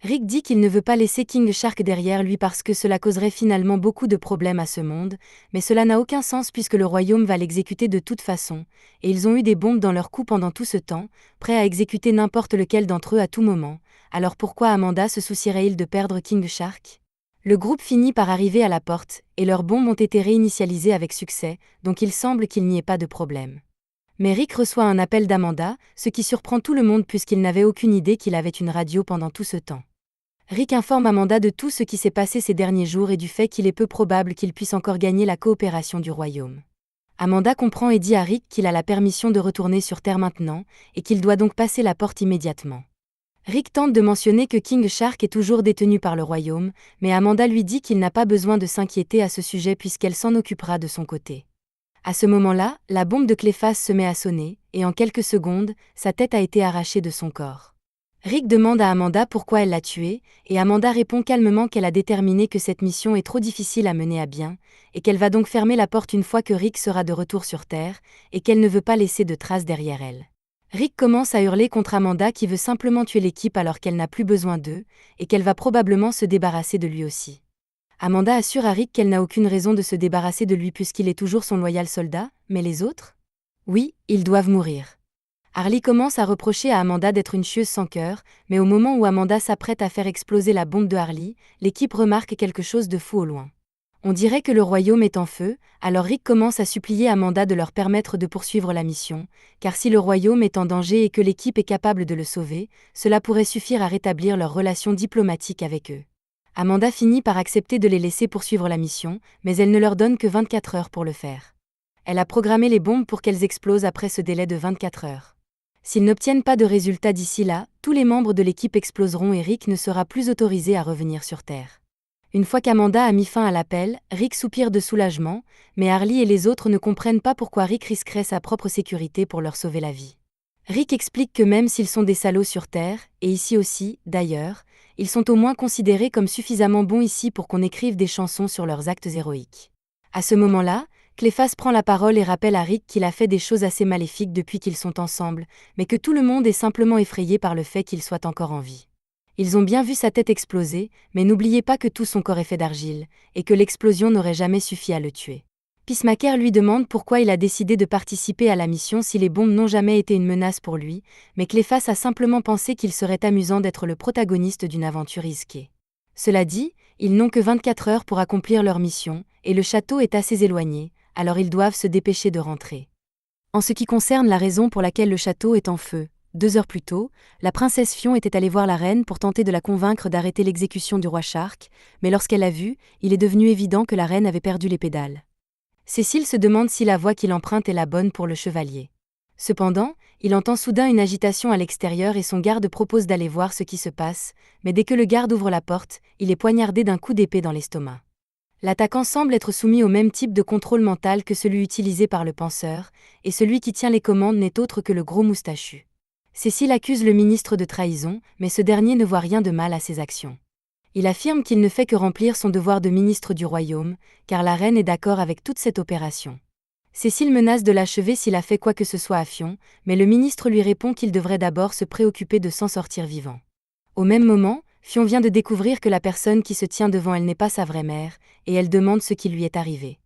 Rick dit qu'il ne veut pas laisser King Shark derrière lui parce que cela causerait finalement beaucoup de problèmes à ce monde, mais cela n'a aucun sens puisque le royaume va l'exécuter de toute façon, et ils ont eu des bombes dans leur cou pendant tout ce temps, prêts à exécuter n'importe lequel d'entre eux à tout moment, alors pourquoi Amanda se soucierait-il de perdre King Shark ? Le groupe finit par arriver à la porte, et leurs bombes ont été réinitialisées avec succès, donc il semble qu'il n'y ait pas de problème. Mais Rick reçoit un appel d'Amanda, ce qui surprend tout le monde puisqu'il n'avait aucune idée qu'il avait une radio pendant tout ce temps. Rick informe Amanda de tout ce qui s'est passé ces derniers jours et du fait qu'il est peu probable qu'il puisse encore gagner la coopération du royaume. Amanda comprend et dit à Rick qu'il a la permission de retourner sur Terre maintenant, et qu'il doit donc passer la porte immédiatement. Rick tente de mentionner que King Shark est toujours détenu par le royaume, mais Amanda lui dit qu'il n'a pas besoin de s'inquiéter à ce sujet puisqu'elle s'en occupera de son côté. À ce moment-là, la bombe de Cléphas se met à sonner, et en quelques secondes, sa tête a été arrachée de son corps. Rick demande à Amanda pourquoi elle l'a tué, et Amanda répond calmement qu'elle a déterminé que cette mission est trop difficile à mener à bien, et qu'elle va donc fermer la porte une fois que Rick sera de retour sur Terre, et qu'elle ne veut pas laisser de traces derrière elle. Rick commence à hurler contre Amanda qui veut simplement tuer l'équipe alors qu'elle n'a plus besoin d'eux, et qu'elle va probablement se débarrasser de lui aussi. Amanda assure à Rick qu'elle n'a aucune raison de se débarrasser de lui puisqu'il est toujours son loyal soldat, mais les autres ? Oui, ils doivent mourir. Harley commence à reprocher à Amanda d'être une chieuse sans cœur, mais au moment où Amanda s'apprête à faire exploser la bombe de Harley, l'équipe remarque quelque chose de fou au loin. On dirait que le royaume est en feu, alors Rick commence à supplier Amanda de leur permettre de poursuivre la mission, car si le royaume est en danger et que l'équipe est capable de le sauver, cela pourrait suffire à rétablir leurs relations diplomatiques avec eux. Amanda finit par accepter de les laisser poursuivre la mission, mais elle ne leur donne que 24 heures pour le faire. Elle a programmé les bombes pour qu'elles explosent après ce délai de 24 heures. S'ils n'obtiennent pas de résultats d'ici là, tous les membres de l'équipe exploseront et Rick ne sera plus autorisé à revenir sur Terre. Une fois qu'Amanda a mis fin à l'appel, Rick soupire de soulagement, mais Harley et les autres ne comprennent pas pourquoi Rick risquerait sa propre sécurité pour leur sauver la vie. Rick explique que même s'ils sont des salauds sur Terre, et ici aussi, d'ailleurs, ils sont au moins considérés comme suffisamment bons ici pour qu'on écrive des chansons sur leurs actes héroïques. À ce moment-là, Cléphas prend la parole et rappelle à Rick qu'il a fait des choses assez maléfiques depuis qu'ils sont ensemble, mais que tout le monde est simplement effrayé par le fait qu'il soit encore en vie. Ils ont bien vu sa tête exploser, mais n'oubliez pas que tout son corps est fait d'argile, et que l'explosion n'aurait jamais suffi à le tuer. Peacemaker lui demande pourquoi il a décidé de participer à la mission si les bombes n'ont jamais été une menace pour lui, mais Cléphas a simplement pensé qu'il serait amusant d'être le protagoniste d'une aventure risquée. Cela dit, ils n'ont que 24 heures pour accomplir leur mission, et le château est assez éloigné, alors ils doivent se dépêcher de rentrer. En ce qui concerne la raison pour laquelle le château est en feu, 2 heures plus tôt, la princesse Fion était allée voir la reine pour tenter de la convaincre d'arrêter l'exécution du roi Shark, mais lorsqu'elle l'a vu, il est devenu évident que la reine avait perdu les pédales. Cécile se demande si la voie qu'il emprunte est la bonne pour le chevalier. Cependant, il entend soudain une agitation à l'extérieur et son garde propose d'aller voir ce qui se passe, mais dès que le garde ouvre la porte, il est poignardé d'un coup d'épée dans l'estomac. L'attaquant semble être soumis au même type de contrôle mental que celui utilisé par le penseur, et celui qui tient les commandes n'est autre que le gros moustachu. Cécile accuse le ministre de trahison, mais ce dernier ne voit rien de mal à ses actions. Il affirme qu'il ne fait que remplir son devoir de ministre du royaume, car la reine est d'accord avec toute cette opération. Cécile menace de l'achever s'il a fait quoi que ce soit à Fion, mais le ministre lui répond qu'il devrait d'abord se préoccuper de s'en sortir vivant. Au même moment, Fion vient de découvrir que la personne qui se tient devant elle n'est pas sa vraie mère, et elle demande ce qui lui est arrivé.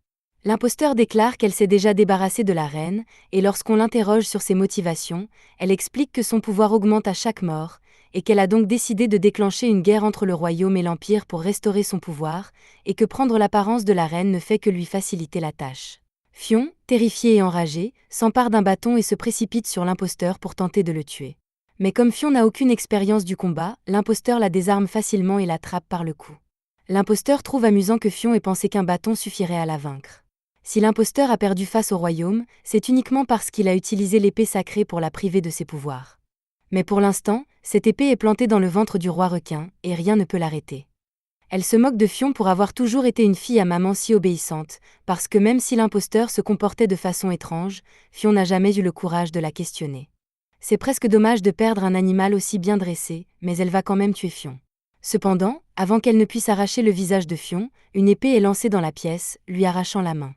L'imposteur déclare qu'elle s'est déjà débarrassée de la reine, et lorsqu'on l'interroge sur ses motivations, elle explique que son pouvoir augmente à chaque mort, et qu'elle a donc décidé de déclencher une guerre entre le royaume et l'empire pour restaurer son pouvoir, et que prendre l'apparence de la reine ne fait que lui faciliter la tâche. Fion, terrifié et enragé, s'empare d'un bâton et se précipite sur l'imposteur pour tenter de le tuer. Mais comme Fion n'a aucune expérience du combat, l'imposteur la désarme facilement et l'attrape par le cou. L'imposteur trouve amusant que Fion ait pensé qu'un bâton suffirait à la vaincre. Si l'imposteur a perdu face au royaume, c'est uniquement parce qu'il a utilisé l'épée sacrée pour la priver de ses pouvoirs. Mais pour l'instant, cette épée est plantée dans le ventre du roi requin, et rien ne peut l'arrêter. Elle se moque de Fion pour avoir toujours été une fille à maman si obéissante, parce que même si l'imposteur se comportait de façon étrange, Fion n'a jamais eu le courage de la questionner. C'est presque dommage de perdre un animal aussi bien dressé, mais elle va quand même tuer Fion. Cependant, avant qu'elle ne puisse arracher le visage de Fion, une épée est lancée dans la pièce, lui arrachant la main.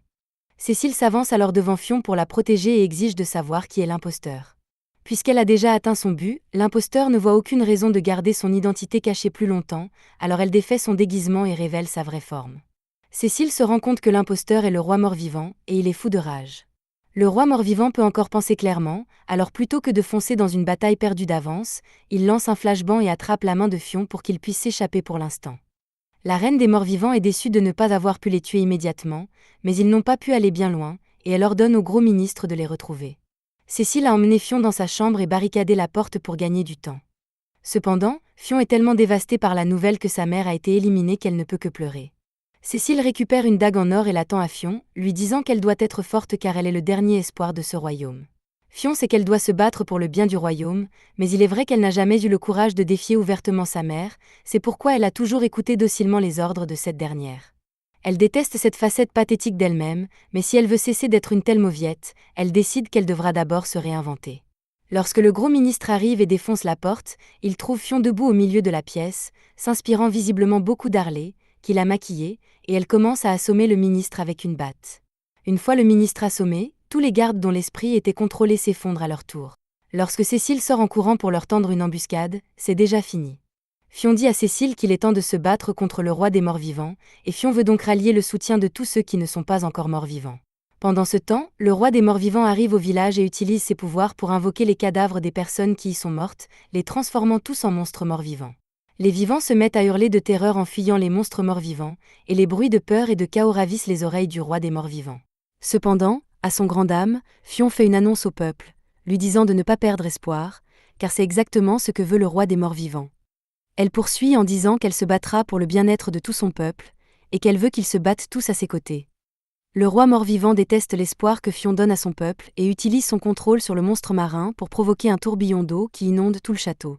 Cécile s'avance alors devant Fion pour la protéger et exige de savoir qui est l'imposteur. Puisqu'elle a déjà atteint son but, l'imposteur ne voit aucune raison de garder son identité cachée plus longtemps, alors elle défait son déguisement et révèle sa vraie forme. Cécile se rend compte que l'imposteur est le roi mort-vivant, et il est fou de rage. Le roi mort-vivant peut encore penser clairement, alors plutôt que de foncer dans une bataille perdue d'avance, il lance un flashbang et attrape la main de Fion pour qu'il puisse s'échapper pour l'instant. La reine des morts-vivants est déçue de ne pas avoir pu les tuer immédiatement, mais ils n'ont pas pu aller bien loin, et elle ordonne au gros ministre de les retrouver. Cécile a emmené Fion dans sa chambre et barricadé la porte pour gagner du temps. Cependant, Fion est tellement dévastée par la nouvelle que sa mère a été éliminée qu'elle ne peut que pleurer. Cécile récupère une dague en or et la tend à Fion, lui disant qu'elle doit être forte car elle est le dernier espoir de ce royaume. Fion sait qu'elle doit se battre pour le bien du royaume, mais il est vrai qu'elle n'a jamais eu le courage de défier ouvertement sa mère, c'est pourquoi elle a toujours écouté docilement les ordres de cette dernière. Elle déteste cette facette pathétique d'elle-même, mais si elle veut cesser d'être une telle mauviette, elle décide qu'elle devra d'abord se réinventer. Lorsque le gros ministre arrive et défonce la porte, il trouve Fion debout au milieu de la pièce, s'inspirant visiblement beaucoup d'Harley, qui l'a maquillée, et elle commence à assommer le ministre avec une batte. Une fois le ministre assommé, tous les gardes dont l'esprit était contrôlé s'effondrent à leur tour. Lorsque Cécile sort en courant pour leur tendre une embuscade, c'est déjà fini. Fion dit à Cécile qu'il est temps de se battre contre le roi des morts-vivants, et Fion veut donc rallier le soutien de tous ceux qui ne sont pas encore morts-vivants. Pendant ce temps, le roi des morts-vivants arrive au village et utilise ses pouvoirs pour invoquer les cadavres des personnes qui y sont mortes, les transformant tous en monstres morts-vivants. Les vivants se mettent à hurler de terreur en fuyant les monstres morts-vivants, et les bruits de peur et de chaos ravissent les oreilles du roi des morts-vivants. Cependant, à son grand dam, Fion fait une annonce au peuple, lui disant de ne pas perdre espoir, car c'est exactement ce que veut le roi des morts-vivants. Elle poursuit en disant qu'elle se battra pour le bien-être de tout son peuple, et qu'elle veut qu'ils se battent tous à ses côtés. Le roi mort-vivant déteste l'espoir que Fion donne à son peuple et utilise son contrôle sur le monstre marin pour provoquer un tourbillon d'eau qui inonde tout le château.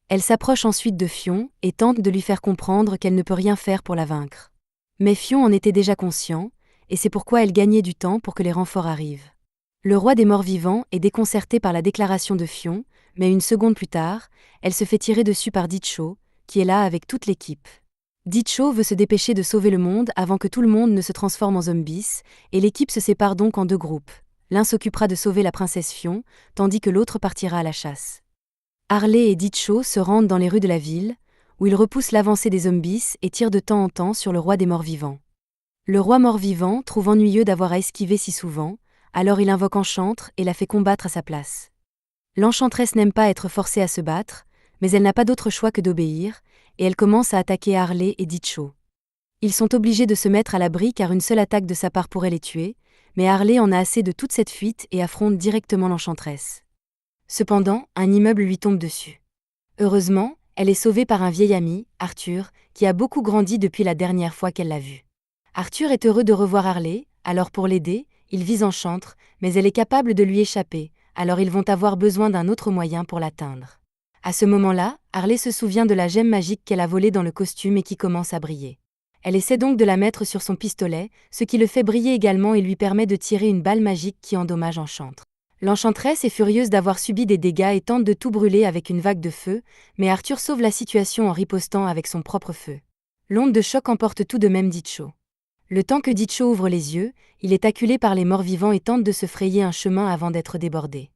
Elle s'approche ensuite de Fion et tente de lui faire comprendre qu'elle ne peut rien faire pour la vaincre. Mais Fion en était déjà conscient, et c'est pourquoi elle gagnait du temps pour que les renforts arrivent. Le roi des morts-vivants est déconcerté par la déclaration de Fion, mais une seconde plus tard, elle se fait tirer dessus par Dicho, qui est là avec toute l'équipe. Dicho veut se dépêcher de sauver le monde avant que tout le monde ne se transforme en zombies, et l'équipe se sépare donc en deux groupes. L'un s'occupera de sauver la princesse Fion, tandis que l'autre partira à la chasse. Harley et Dicho se rendent dans les rues de la ville, où ils repoussent l'avancée des zombies et tirent de temps en temps sur le roi des morts-vivants. Le roi mort-vivant trouve ennuyeux d'avoir à esquiver si souvent, alors il invoque Enchantre et la fait combattre à sa place. L'enchanteresse n'aime pas être forcée à se battre, mais elle n'a pas d'autre choix que d'obéir, et elle commence à attaquer Harley et Dicho. Ils sont obligés de se mettre à l'abri car une seule attaque de sa part pourrait les tuer, mais Harley en a assez de toute cette fuite et affronte directement l'enchanteresse. Cependant, un immeuble lui tombe dessus. Heureusement, elle est sauvée par un vieil ami, Arthur, qui a beaucoup grandi depuis la dernière fois qu'elle l'a vu. Arthur est heureux de revoir Harley, alors pour l'aider, il vise Enchantre, mais elle est capable de lui échapper, alors ils vont avoir besoin d'un autre moyen pour l'atteindre. À ce moment-là, Harley se souvient de la gemme magique qu'elle a volée dans le costume et qui commence à briller. Elle essaie donc de la mettre sur son pistolet, ce qui le fait briller également et lui permet de tirer une balle magique qui endommage Enchantre. L'enchanteresse est furieuse d'avoir subi des dégâts et tente de tout brûler avec une vague de feu, mais Arthur sauve la situation en ripostant avec son propre feu. L'onde de choc emporte tout de même Dicho. Le temps que Dicho ouvre les yeux, il est acculé par les morts-vivants et tente de se frayer un chemin avant d'être débordé.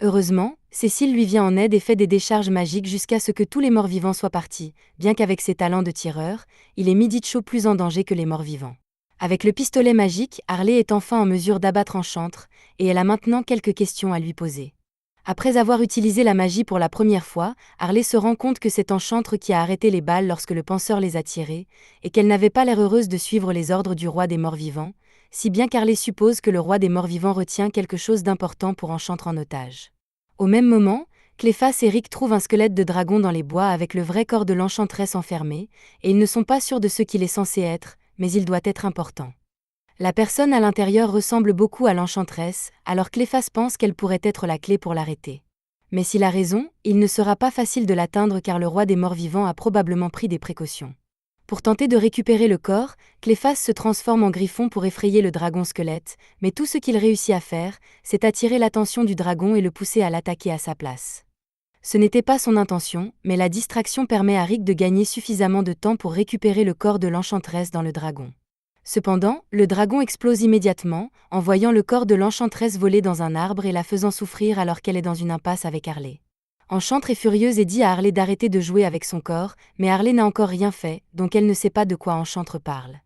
Heureusement, Cécile lui vient en aide et fait des décharges magiques jusqu'à ce que tous les morts-vivants soient partis, bien qu'avec ses talents de tireur, il ait mis Dicho plus en danger que les morts-vivants. Avec le pistolet magique, Harley est enfin en mesure d'abattre Enchantre, et elle a maintenant quelques questions à lui poser. Après avoir utilisé la magie pour la première fois, Harley se rend compte que c'est Enchantre qui a arrêté les balles lorsque le penseur les a tirées, et qu'elle n'avait pas l'air heureuse de suivre les ordres du roi des morts-vivants, si bien qu'Harley suppose que le roi des morts-vivants retient quelque chose d'important pour Enchantre en otage. Au même moment, Cléphas et Rick trouvent un squelette de dragon dans les bois avec le vrai corps de l'enchanteresse enfermé, et ils ne sont pas sûrs de ce qu'il est censé être, mais il doit être important. La personne à l'intérieur ressemble beaucoup à l'enchanteresse, alors Cléphas pense qu'elle pourrait être la clé pour l'arrêter. Mais s'il a raison, il ne sera pas facile de l'atteindre car le roi des morts-vivants a probablement pris des précautions. Pour tenter de récupérer le corps, Cléphas se transforme en griffon pour effrayer le dragon squelette, mais tout ce qu'il réussit à faire, c'est attirer l'attention du dragon et le pousser à l'attaquer à sa place. Ce n'était pas son intention, mais la distraction permet à Rick de gagner suffisamment de temps pour récupérer le corps de l'enchanteresse dans le dragon. Cependant, le dragon explose immédiatement, en voyant le corps de l'enchanteresse voler dans un arbre et la faisant souffrir alors qu'elle est dans une impasse avec Harley. Enchantre est furieuse et dit à Harley d'arrêter de jouer avec son corps, mais Harley n'a encore rien fait, donc elle ne sait pas de quoi Enchantre parle.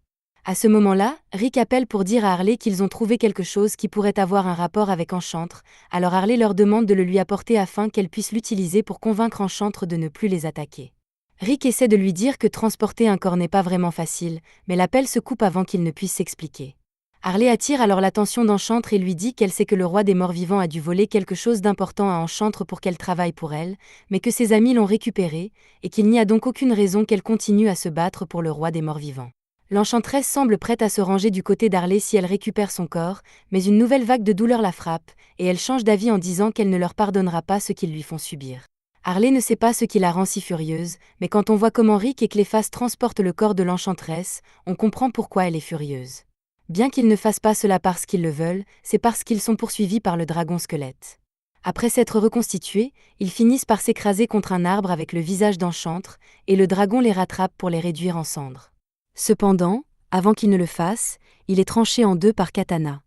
À ce moment-là, Rick appelle pour dire à Harley qu'ils ont trouvé quelque chose qui pourrait avoir un rapport avec Enchantre, alors Harley leur demande de le lui apporter afin qu'elle puisse l'utiliser pour convaincre Enchantre de ne plus les attaquer. Rick essaie de lui dire que transporter un corps n'est pas vraiment facile, mais l'appel se coupe avant qu'il ne puisse s'expliquer. Harley attire alors l'attention d'Enchantre et lui dit qu'elle sait que le roi des morts-vivants a dû voler quelque chose d'important à Enchantre pour qu'elle travaille pour elle, mais que ses amis l'ont récupéré, et qu'il n'y a donc aucune raison qu'elle continue à se battre pour le roi des morts-vivants. L'enchanteresse semble prête à se ranger du côté d'Harley si elle récupère son corps, mais une nouvelle vague de douleur la frappe, et elle change d'avis en disant qu'elle ne leur pardonnera pas ce qu'ils lui font subir. Harley ne sait pas ce qui la rend si furieuse, mais quand on voit comment Rick et Cléphas transportent le corps de l'enchanteresse, on comprend pourquoi elle est furieuse. Bien qu'ils ne fassent pas cela parce qu'ils le veulent, c'est parce qu'ils sont poursuivis par le dragon squelette. Après s'être reconstitués, ils finissent par s'écraser contre un arbre avec le visage d'Enchantre, et le dragon les rattrape pour les réduire en cendres. Cependant, avant qu'il ne le fasse, il est tranché en deux par Katana.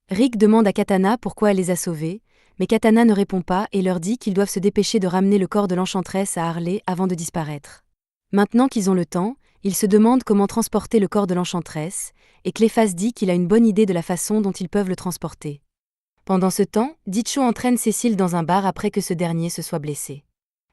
Rick demande à Katana pourquoi elle les a sauvés, mais Katana ne répond pas et leur dit qu'ils doivent se dépêcher de ramener le corps de l'Enchantresse à Harley avant de disparaître. Maintenant qu'ils ont le temps, ils se demandent comment transporter le corps de l'Enchantresse, et Cléphas dit qu'il a une bonne idée de la façon dont ils peuvent le transporter. Pendant ce temps, Ditcho entraîne Cécile dans un bar après que ce dernier se soit blessé.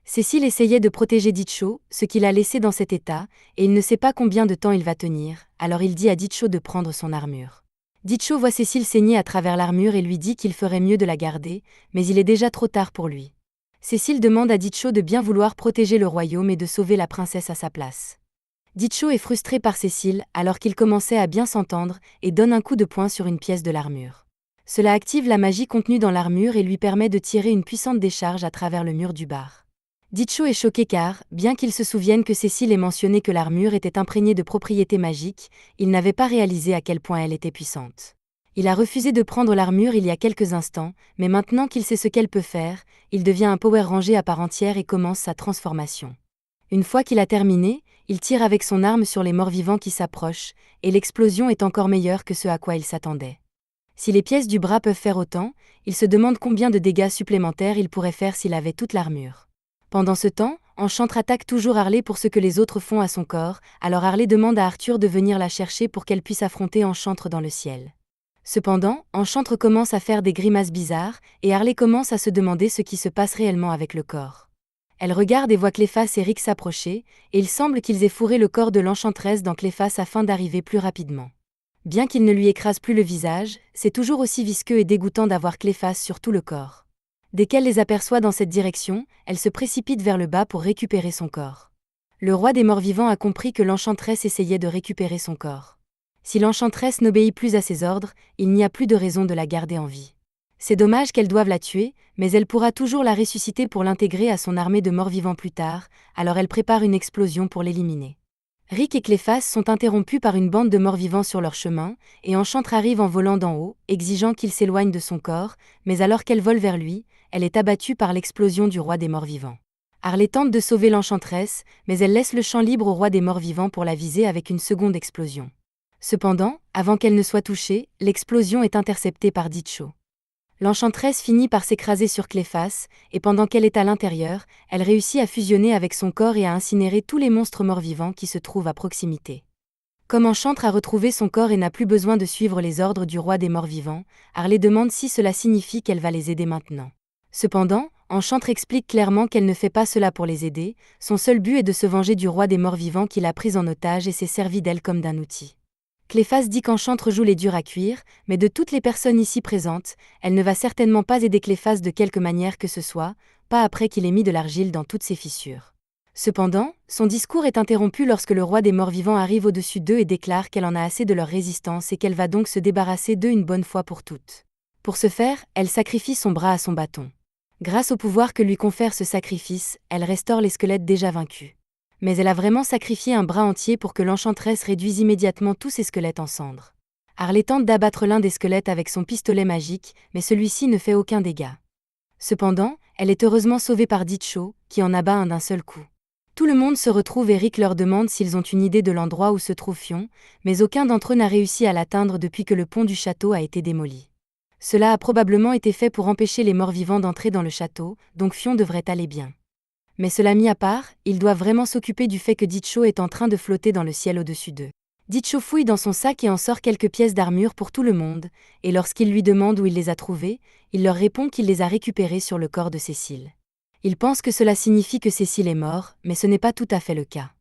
Cécile essayait de protéger Ditcho, ce qu'il a laissé dans cet état, et il ne sait pas combien de temps il va tenir, alors il dit à Ditcho de prendre son armure. Ditcho voit Cécile saigner à travers l'armure et lui dit qu'il ferait mieux de la garder, mais il est déjà trop tard pour lui. Cécile demande à Ditcho de bien vouloir protéger le royaume et de sauver la princesse à sa place. Ditcho est frustré par Cécile alors qu'ils commençaient à bien s'entendre et donne un coup de poing sur une pièce de l'armure. Cela active la magie contenue dans l'armure et lui permet de tirer une puissante décharge à travers le mur du bar. Ditcho est choqué car, bien qu'il se souvienne que Cécile ait mentionné que l'armure était imprégnée de propriétés magiques, il n'avait pas réalisé à quel point elle était puissante. Il a refusé de prendre l'armure il y a quelques instants, mais maintenant qu'il sait ce qu'elle peut faire, il devient un Power Ranger à part entière et commence sa transformation. Une fois qu'il a terminé, il tire avec son arme sur les morts-vivants qui s'approchent, et l'explosion est encore meilleure que ce à quoi il s'attendait. Si les pièces du bras peuvent faire autant, il se demande combien de dégâts supplémentaires il pourrait faire s'il avait toute l'armure. Pendant ce temps, Enchantre attaque toujours Harley pour ce que les autres font à son corps, alors Harley demande à Arthur de venir la chercher pour qu'elle puisse affronter Enchantre dans le ciel. Cependant, Enchantre commence à faire des grimaces bizarres, et Harley commence à se demander ce qui se passe réellement avec le corps. Elle regarde et voit Cléphas et Rick s'approcher, et il semble qu'ils aient fourré le corps de l'Enchantresse dans Cléphas afin d'arriver plus rapidement. Bien qu'il ne lui écrase plus le visage, c'est toujours aussi visqueux et dégoûtant d'avoir Cléphas sur tout le corps. Dès qu'elle les aperçoit dans cette direction, elle se précipite vers le bas pour récupérer son corps. Le roi des morts-vivants a compris que l'Enchantresse essayait de récupérer son corps. Si l'Enchantresse n'obéit plus à ses ordres, il n'y a plus de raison de la garder en vie. C'est dommage qu'elle doive la tuer, mais elle pourra toujours la ressusciter pour l'intégrer à son armée de morts-vivants plus tard, alors elle prépare une explosion pour l'éliminer. Rick et Cléphas sont interrompus par une bande de morts-vivants sur leur chemin, et Enchantre arrive en volant d'en haut, exigeant qu'il s'éloigne de son corps, mais alors qu'elle vole vers lui, elle est abattue par l'explosion du roi des morts-vivants. Harley tente de sauver l'Enchantresse, mais elle laisse le champ libre au roi des morts-vivants pour la viser avec une seconde explosion. Cependant, avant qu'elle ne soit touchée, l'explosion est interceptée par Ditcho. L'Enchantresse finit par s'écraser sur Cléphas, et pendant qu'elle est à l'intérieur, elle réussit à fusionner avec son corps et à incinérer tous les monstres morts-vivants qui se trouvent à proximité. Comme Enchantre a retrouvé son corps et n'a plus besoin de suivre les ordres du roi des morts-vivants, Harley demande si cela signifie qu'elle va les aider maintenant. Cependant, Enchantre explique clairement qu'elle ne fait pas cela pour les aider, son seul but est de se venger du roi des morts-vivants qui l'a prise en otage et s'est servi d'elle comme d'un outil. Cléphas dit qu'Enchantre joue les durs à cuire, mais de toutes les personnes ici présentes, elle ne va certainement pas aider Cléphas de quelque manière que ce soit, pas après qu'il ait mis de l'argile dans toutes ses fissures. Cependant, son discours est interrompu lorsque le roi des morts-vivants arrive au-dessus d'eux et déclare qu'elle en a assez de leur résistance et qu'elle va donc se débarrasser d'eux une bonne fois pour toutes. Pour ce faire, elle sacrifie son bras à son bâton. Grâce au pouvoir que lui confère ce sacrifice, elle restaure les squelettes déjà vaincus. Mais elle a vraiment sacrifié un bras entier pour que l'Enchantresse réduise immédiatement tous ses squelettes en cendres. Harley tente d'abattre l'un des squelettes avec son pistolet magique, mais celui-ci ne fait aucun dégât. Cependant, elle est heureusement sauvée par Ditcho, qui en abat un d'un seul coup. Tout le monde se retrouve et Rick leur demande s'ils ont une idée de l'endroit où se trouve Fion, mais aucun d'entre eux n'a réussi à l'atteindre depuis que le pont du château a été démoli. Cela a probablement été fait pour empêcher les morts-vivants d'entrer dans le château, donc Fion devrait aller bien. Mais cela mis à part, ils doivent vraiment s'occuper du fait que Ditcho est en train de flotter dans le ciel au-dessus d'eux. Ditcho fouille dans son sac et en sort quelques pièces d'armure pour tout le monde, et lorsqu'il lui demande où il les a trouvées, il leur répond qu'il les a récupérées sur le corps de Cécile. Il pense que cela signifie que Cécile est morte, mais ce n'est pas tout à fait le cas.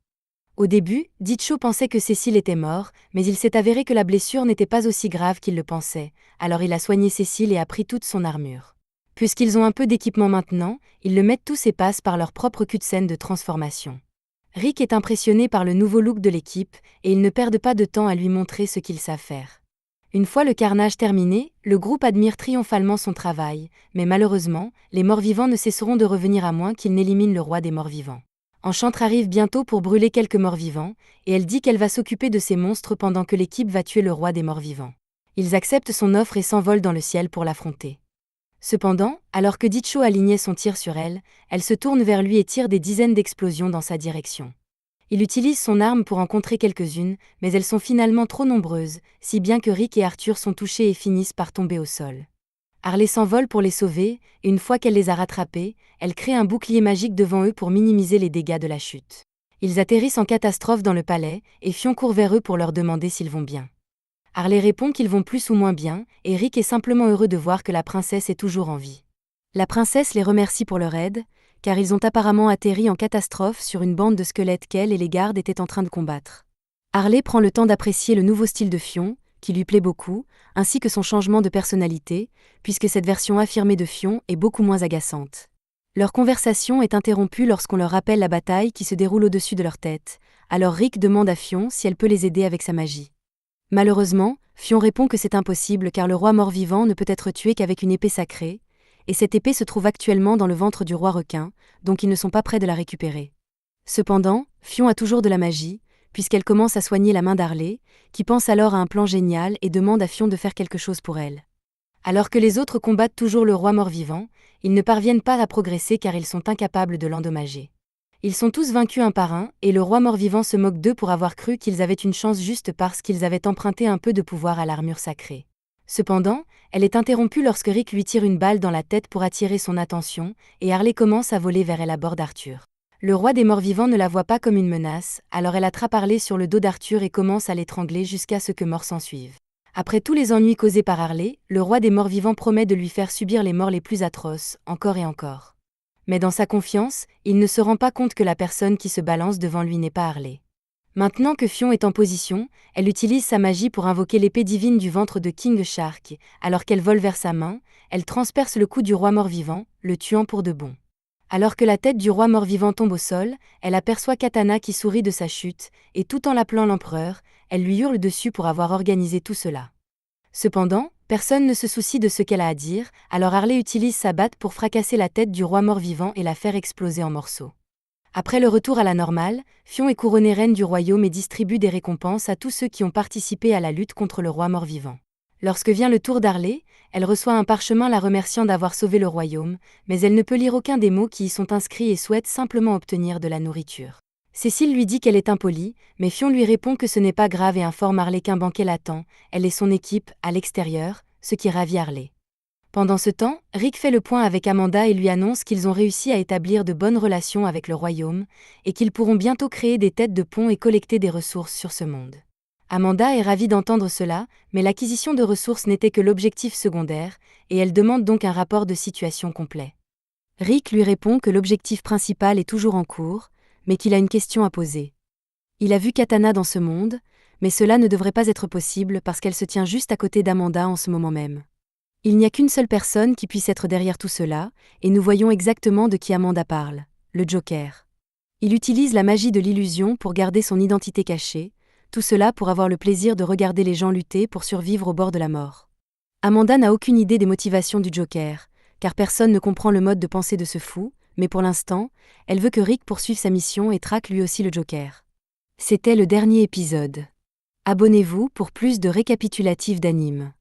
Au début, Ditcho pensait que Cécile était morte, mais il s'est avéré que la blessure n'était pas aussi grave qu'il le pensait, alors il a soigné Cécile et a pris toute son armure. Puisqu'ils ont un peu d'équipement maintenant, ils le mettent tous et passent par leur propre cutscene de transformation. Rick est impressionné par le nouveau look de l'équipe, et ils ne perdent pas de temps à lui montrer ce qu'ils savent faire. Une fois le carnage terminé, le groupe admire triomphalement son travail, mais malheureusement, les morts-vivants ne cesseront de revenir à moins qu'ils n'éliminent le roi des morts-vivants. Enchantre arrive bientôt pour brûler quelques morts-vivants, et elle dit qu'elle va s'occuper de ces monstres pendant que l'équipe va tuer le roi des morts-vivants. Ils acceptent son offre et s'envolent dans le ciel pour l'affronter. Cependant, alors que Dicho alignait son tir sur elle, elle se tourne vers lui et tire des dizaines d'explosions dans sa direction. Il utilise son arme pour en contrer quelques-unes, mais elles sont finalement trop nombreuses, si bien que Rick et Arthur sont touchés et finissent par tomber au sol. Harley s'envole pour les sauver, et une fois qu'elle les a rattrapés, elle crée un bouclier magique devant eux pour minimiser les dégâts de la chute. Ils atterrissent en catastrophe dans le palais, et Fion court vers eux pour leur demander s'ils vont bien. Harley répond qu'ils vont plus ou moins bien, et Rick est simplement heureux de voir que la princesse est toujours en vie. La princesse les remercie pour leur aide, car ils ont apparemment atterri en catastrophe sur une bande de squelettes qu'elle et les gardes étaient en train de combattre. Harley prend le temps d'apprécier le nouveau style de Fion, qui lui plaît beaucoup, ainsi que son changement de personnalité, puisque cette version affirmée de Fion est beaucoup moins agaçante. Leur conversation est interrompue lorsqu'on leur rappelle la bataille qui se déroule au-dessus de leur tête, alors Rick demande à Fion si elle peut les aider avec sa magie. Malheureusement, Fion répond que c'est impossible car le roi mort-vivant ne peut être tué qu'avec une épée sacrée, et cette épée se trouve actuellement dans le ventre du roi requin, donc ils ne sont pas prêts de la récupérer. Cependant, Fion a toujours de la magie, puisqu'elle commence à soigner la main d'Harley, qui pense alors à un plan génial et demande à Fion de faire quelque chose pour elle. Alors que les autres combattent toujours le roi mort-vivant, ils ne parviennent pas à progresser car ils sont incapables de l'endommager. Ils sont tous vaincus un par un, et le roi mort-vivant se moque d'eux pour avoir cru qu'ils avaient une chance juste parce qu'ils avaient emprunté un peu de pouvoir à l'armure sacrée. Cependant, elle est interrompue lorsque Rick lui tire une balle dans la tête pour attirer son attention, et Harley commence à voler vers elle à bord d'Arthur. Le roi des morts-vivants ne la voit pas comme une menace, alors elle attrape Harley sur le dos d'Arthur et commence à l'étrangler jusqu'à ce que mort s'ensuive. Après tous les ennuis causés par Harley, le roi des morts-vivants promet de lui faire subir les morts les plus atroces, encore et encore. Mais dans sa confiance, il ne se rend pas compte que la personne qui se balance devant lui n'est pas Harley. Maintenant que Fion est en position, elle utilise sa magie pour invoquer l'épée divine du ventre de King Shark. Alors qu'elle vole vers sa main, elle transperce le cou du roi mort-vivant, le tuant pour de bon. Alors que la tête du roi mort-vivant tombe au sol, elle aperçoit Katana qui sourit de sa chute, et tout en l'appelant l'empereur, elle lui hurle dessus pour avoir organisé tout cela. Cependant, personne ne se soucie de ce qu'elle a à dire, alors Harley utilise sa batte pour fracasser la tête du roi mort-vivant et la faire exploser en morceaux. Après le retour à la normale, Fion est couronnée reine du royaume et distribue des récompenses à tous ceux qui ont participé à la lutte contre le roi mort-vivant. Lorsque vient le tour d'Harley, elle reçoit un parchemin la remerciant d'avoir sauvé le royaume, mais elle ne peut lire aucun des mots qui y sont inscrits et souhaite simplement obtenir de la nourriture. Cécile lui dit qu'elle est impolie, mais Fion lui répond que ce n'est pas grave et informe Harley qu'un banquet l'attend, elle et son équipe, à l'extérieur, ce qui ravit Harley. Pendant ce temps, Rick fait le point avec Amanda et lui annonce qu'ils ont réussi à établir de bonnes relations avec le royaume, et qu'ils pourront bientôt créer des têtes de pont et collecter des ressources sur ce monde. Amanda est ravie d'entendre cela, mais l'acquisition de ressources n'était que l'objectif secondaire, et elle demande donc un rapport de situation complet. Rick lui répond que l'objectif principal est toujours en cours, mais qu'il a une question à poser. Il a vu Katana dans ce monde, mais cela ne devrait pas être possible parce qu'elle se tient juste à côté d'Amanda en ce moment même. Il n'y a qu'une seule personne qui puisse être derrière tout cela, et nous voyons exactement de qui Amanda parle, le Joker. Il utilise la magie de l'illusion pour garder son identité cachée, tout cela pour avoir le plaisir de regarder les gens lutter pour survivre au bord de la mort. Amanda n'a aucune idée des motivations du Joker, car personne ne comprend le mode de pensée de ce fou, mais pour l'instant, elle veut que Rick poursuive sa mission et traque lui aussi le Joker. C'était le dernier épisode. Abonnez-vous pour plus de récapitulatifs d'animes.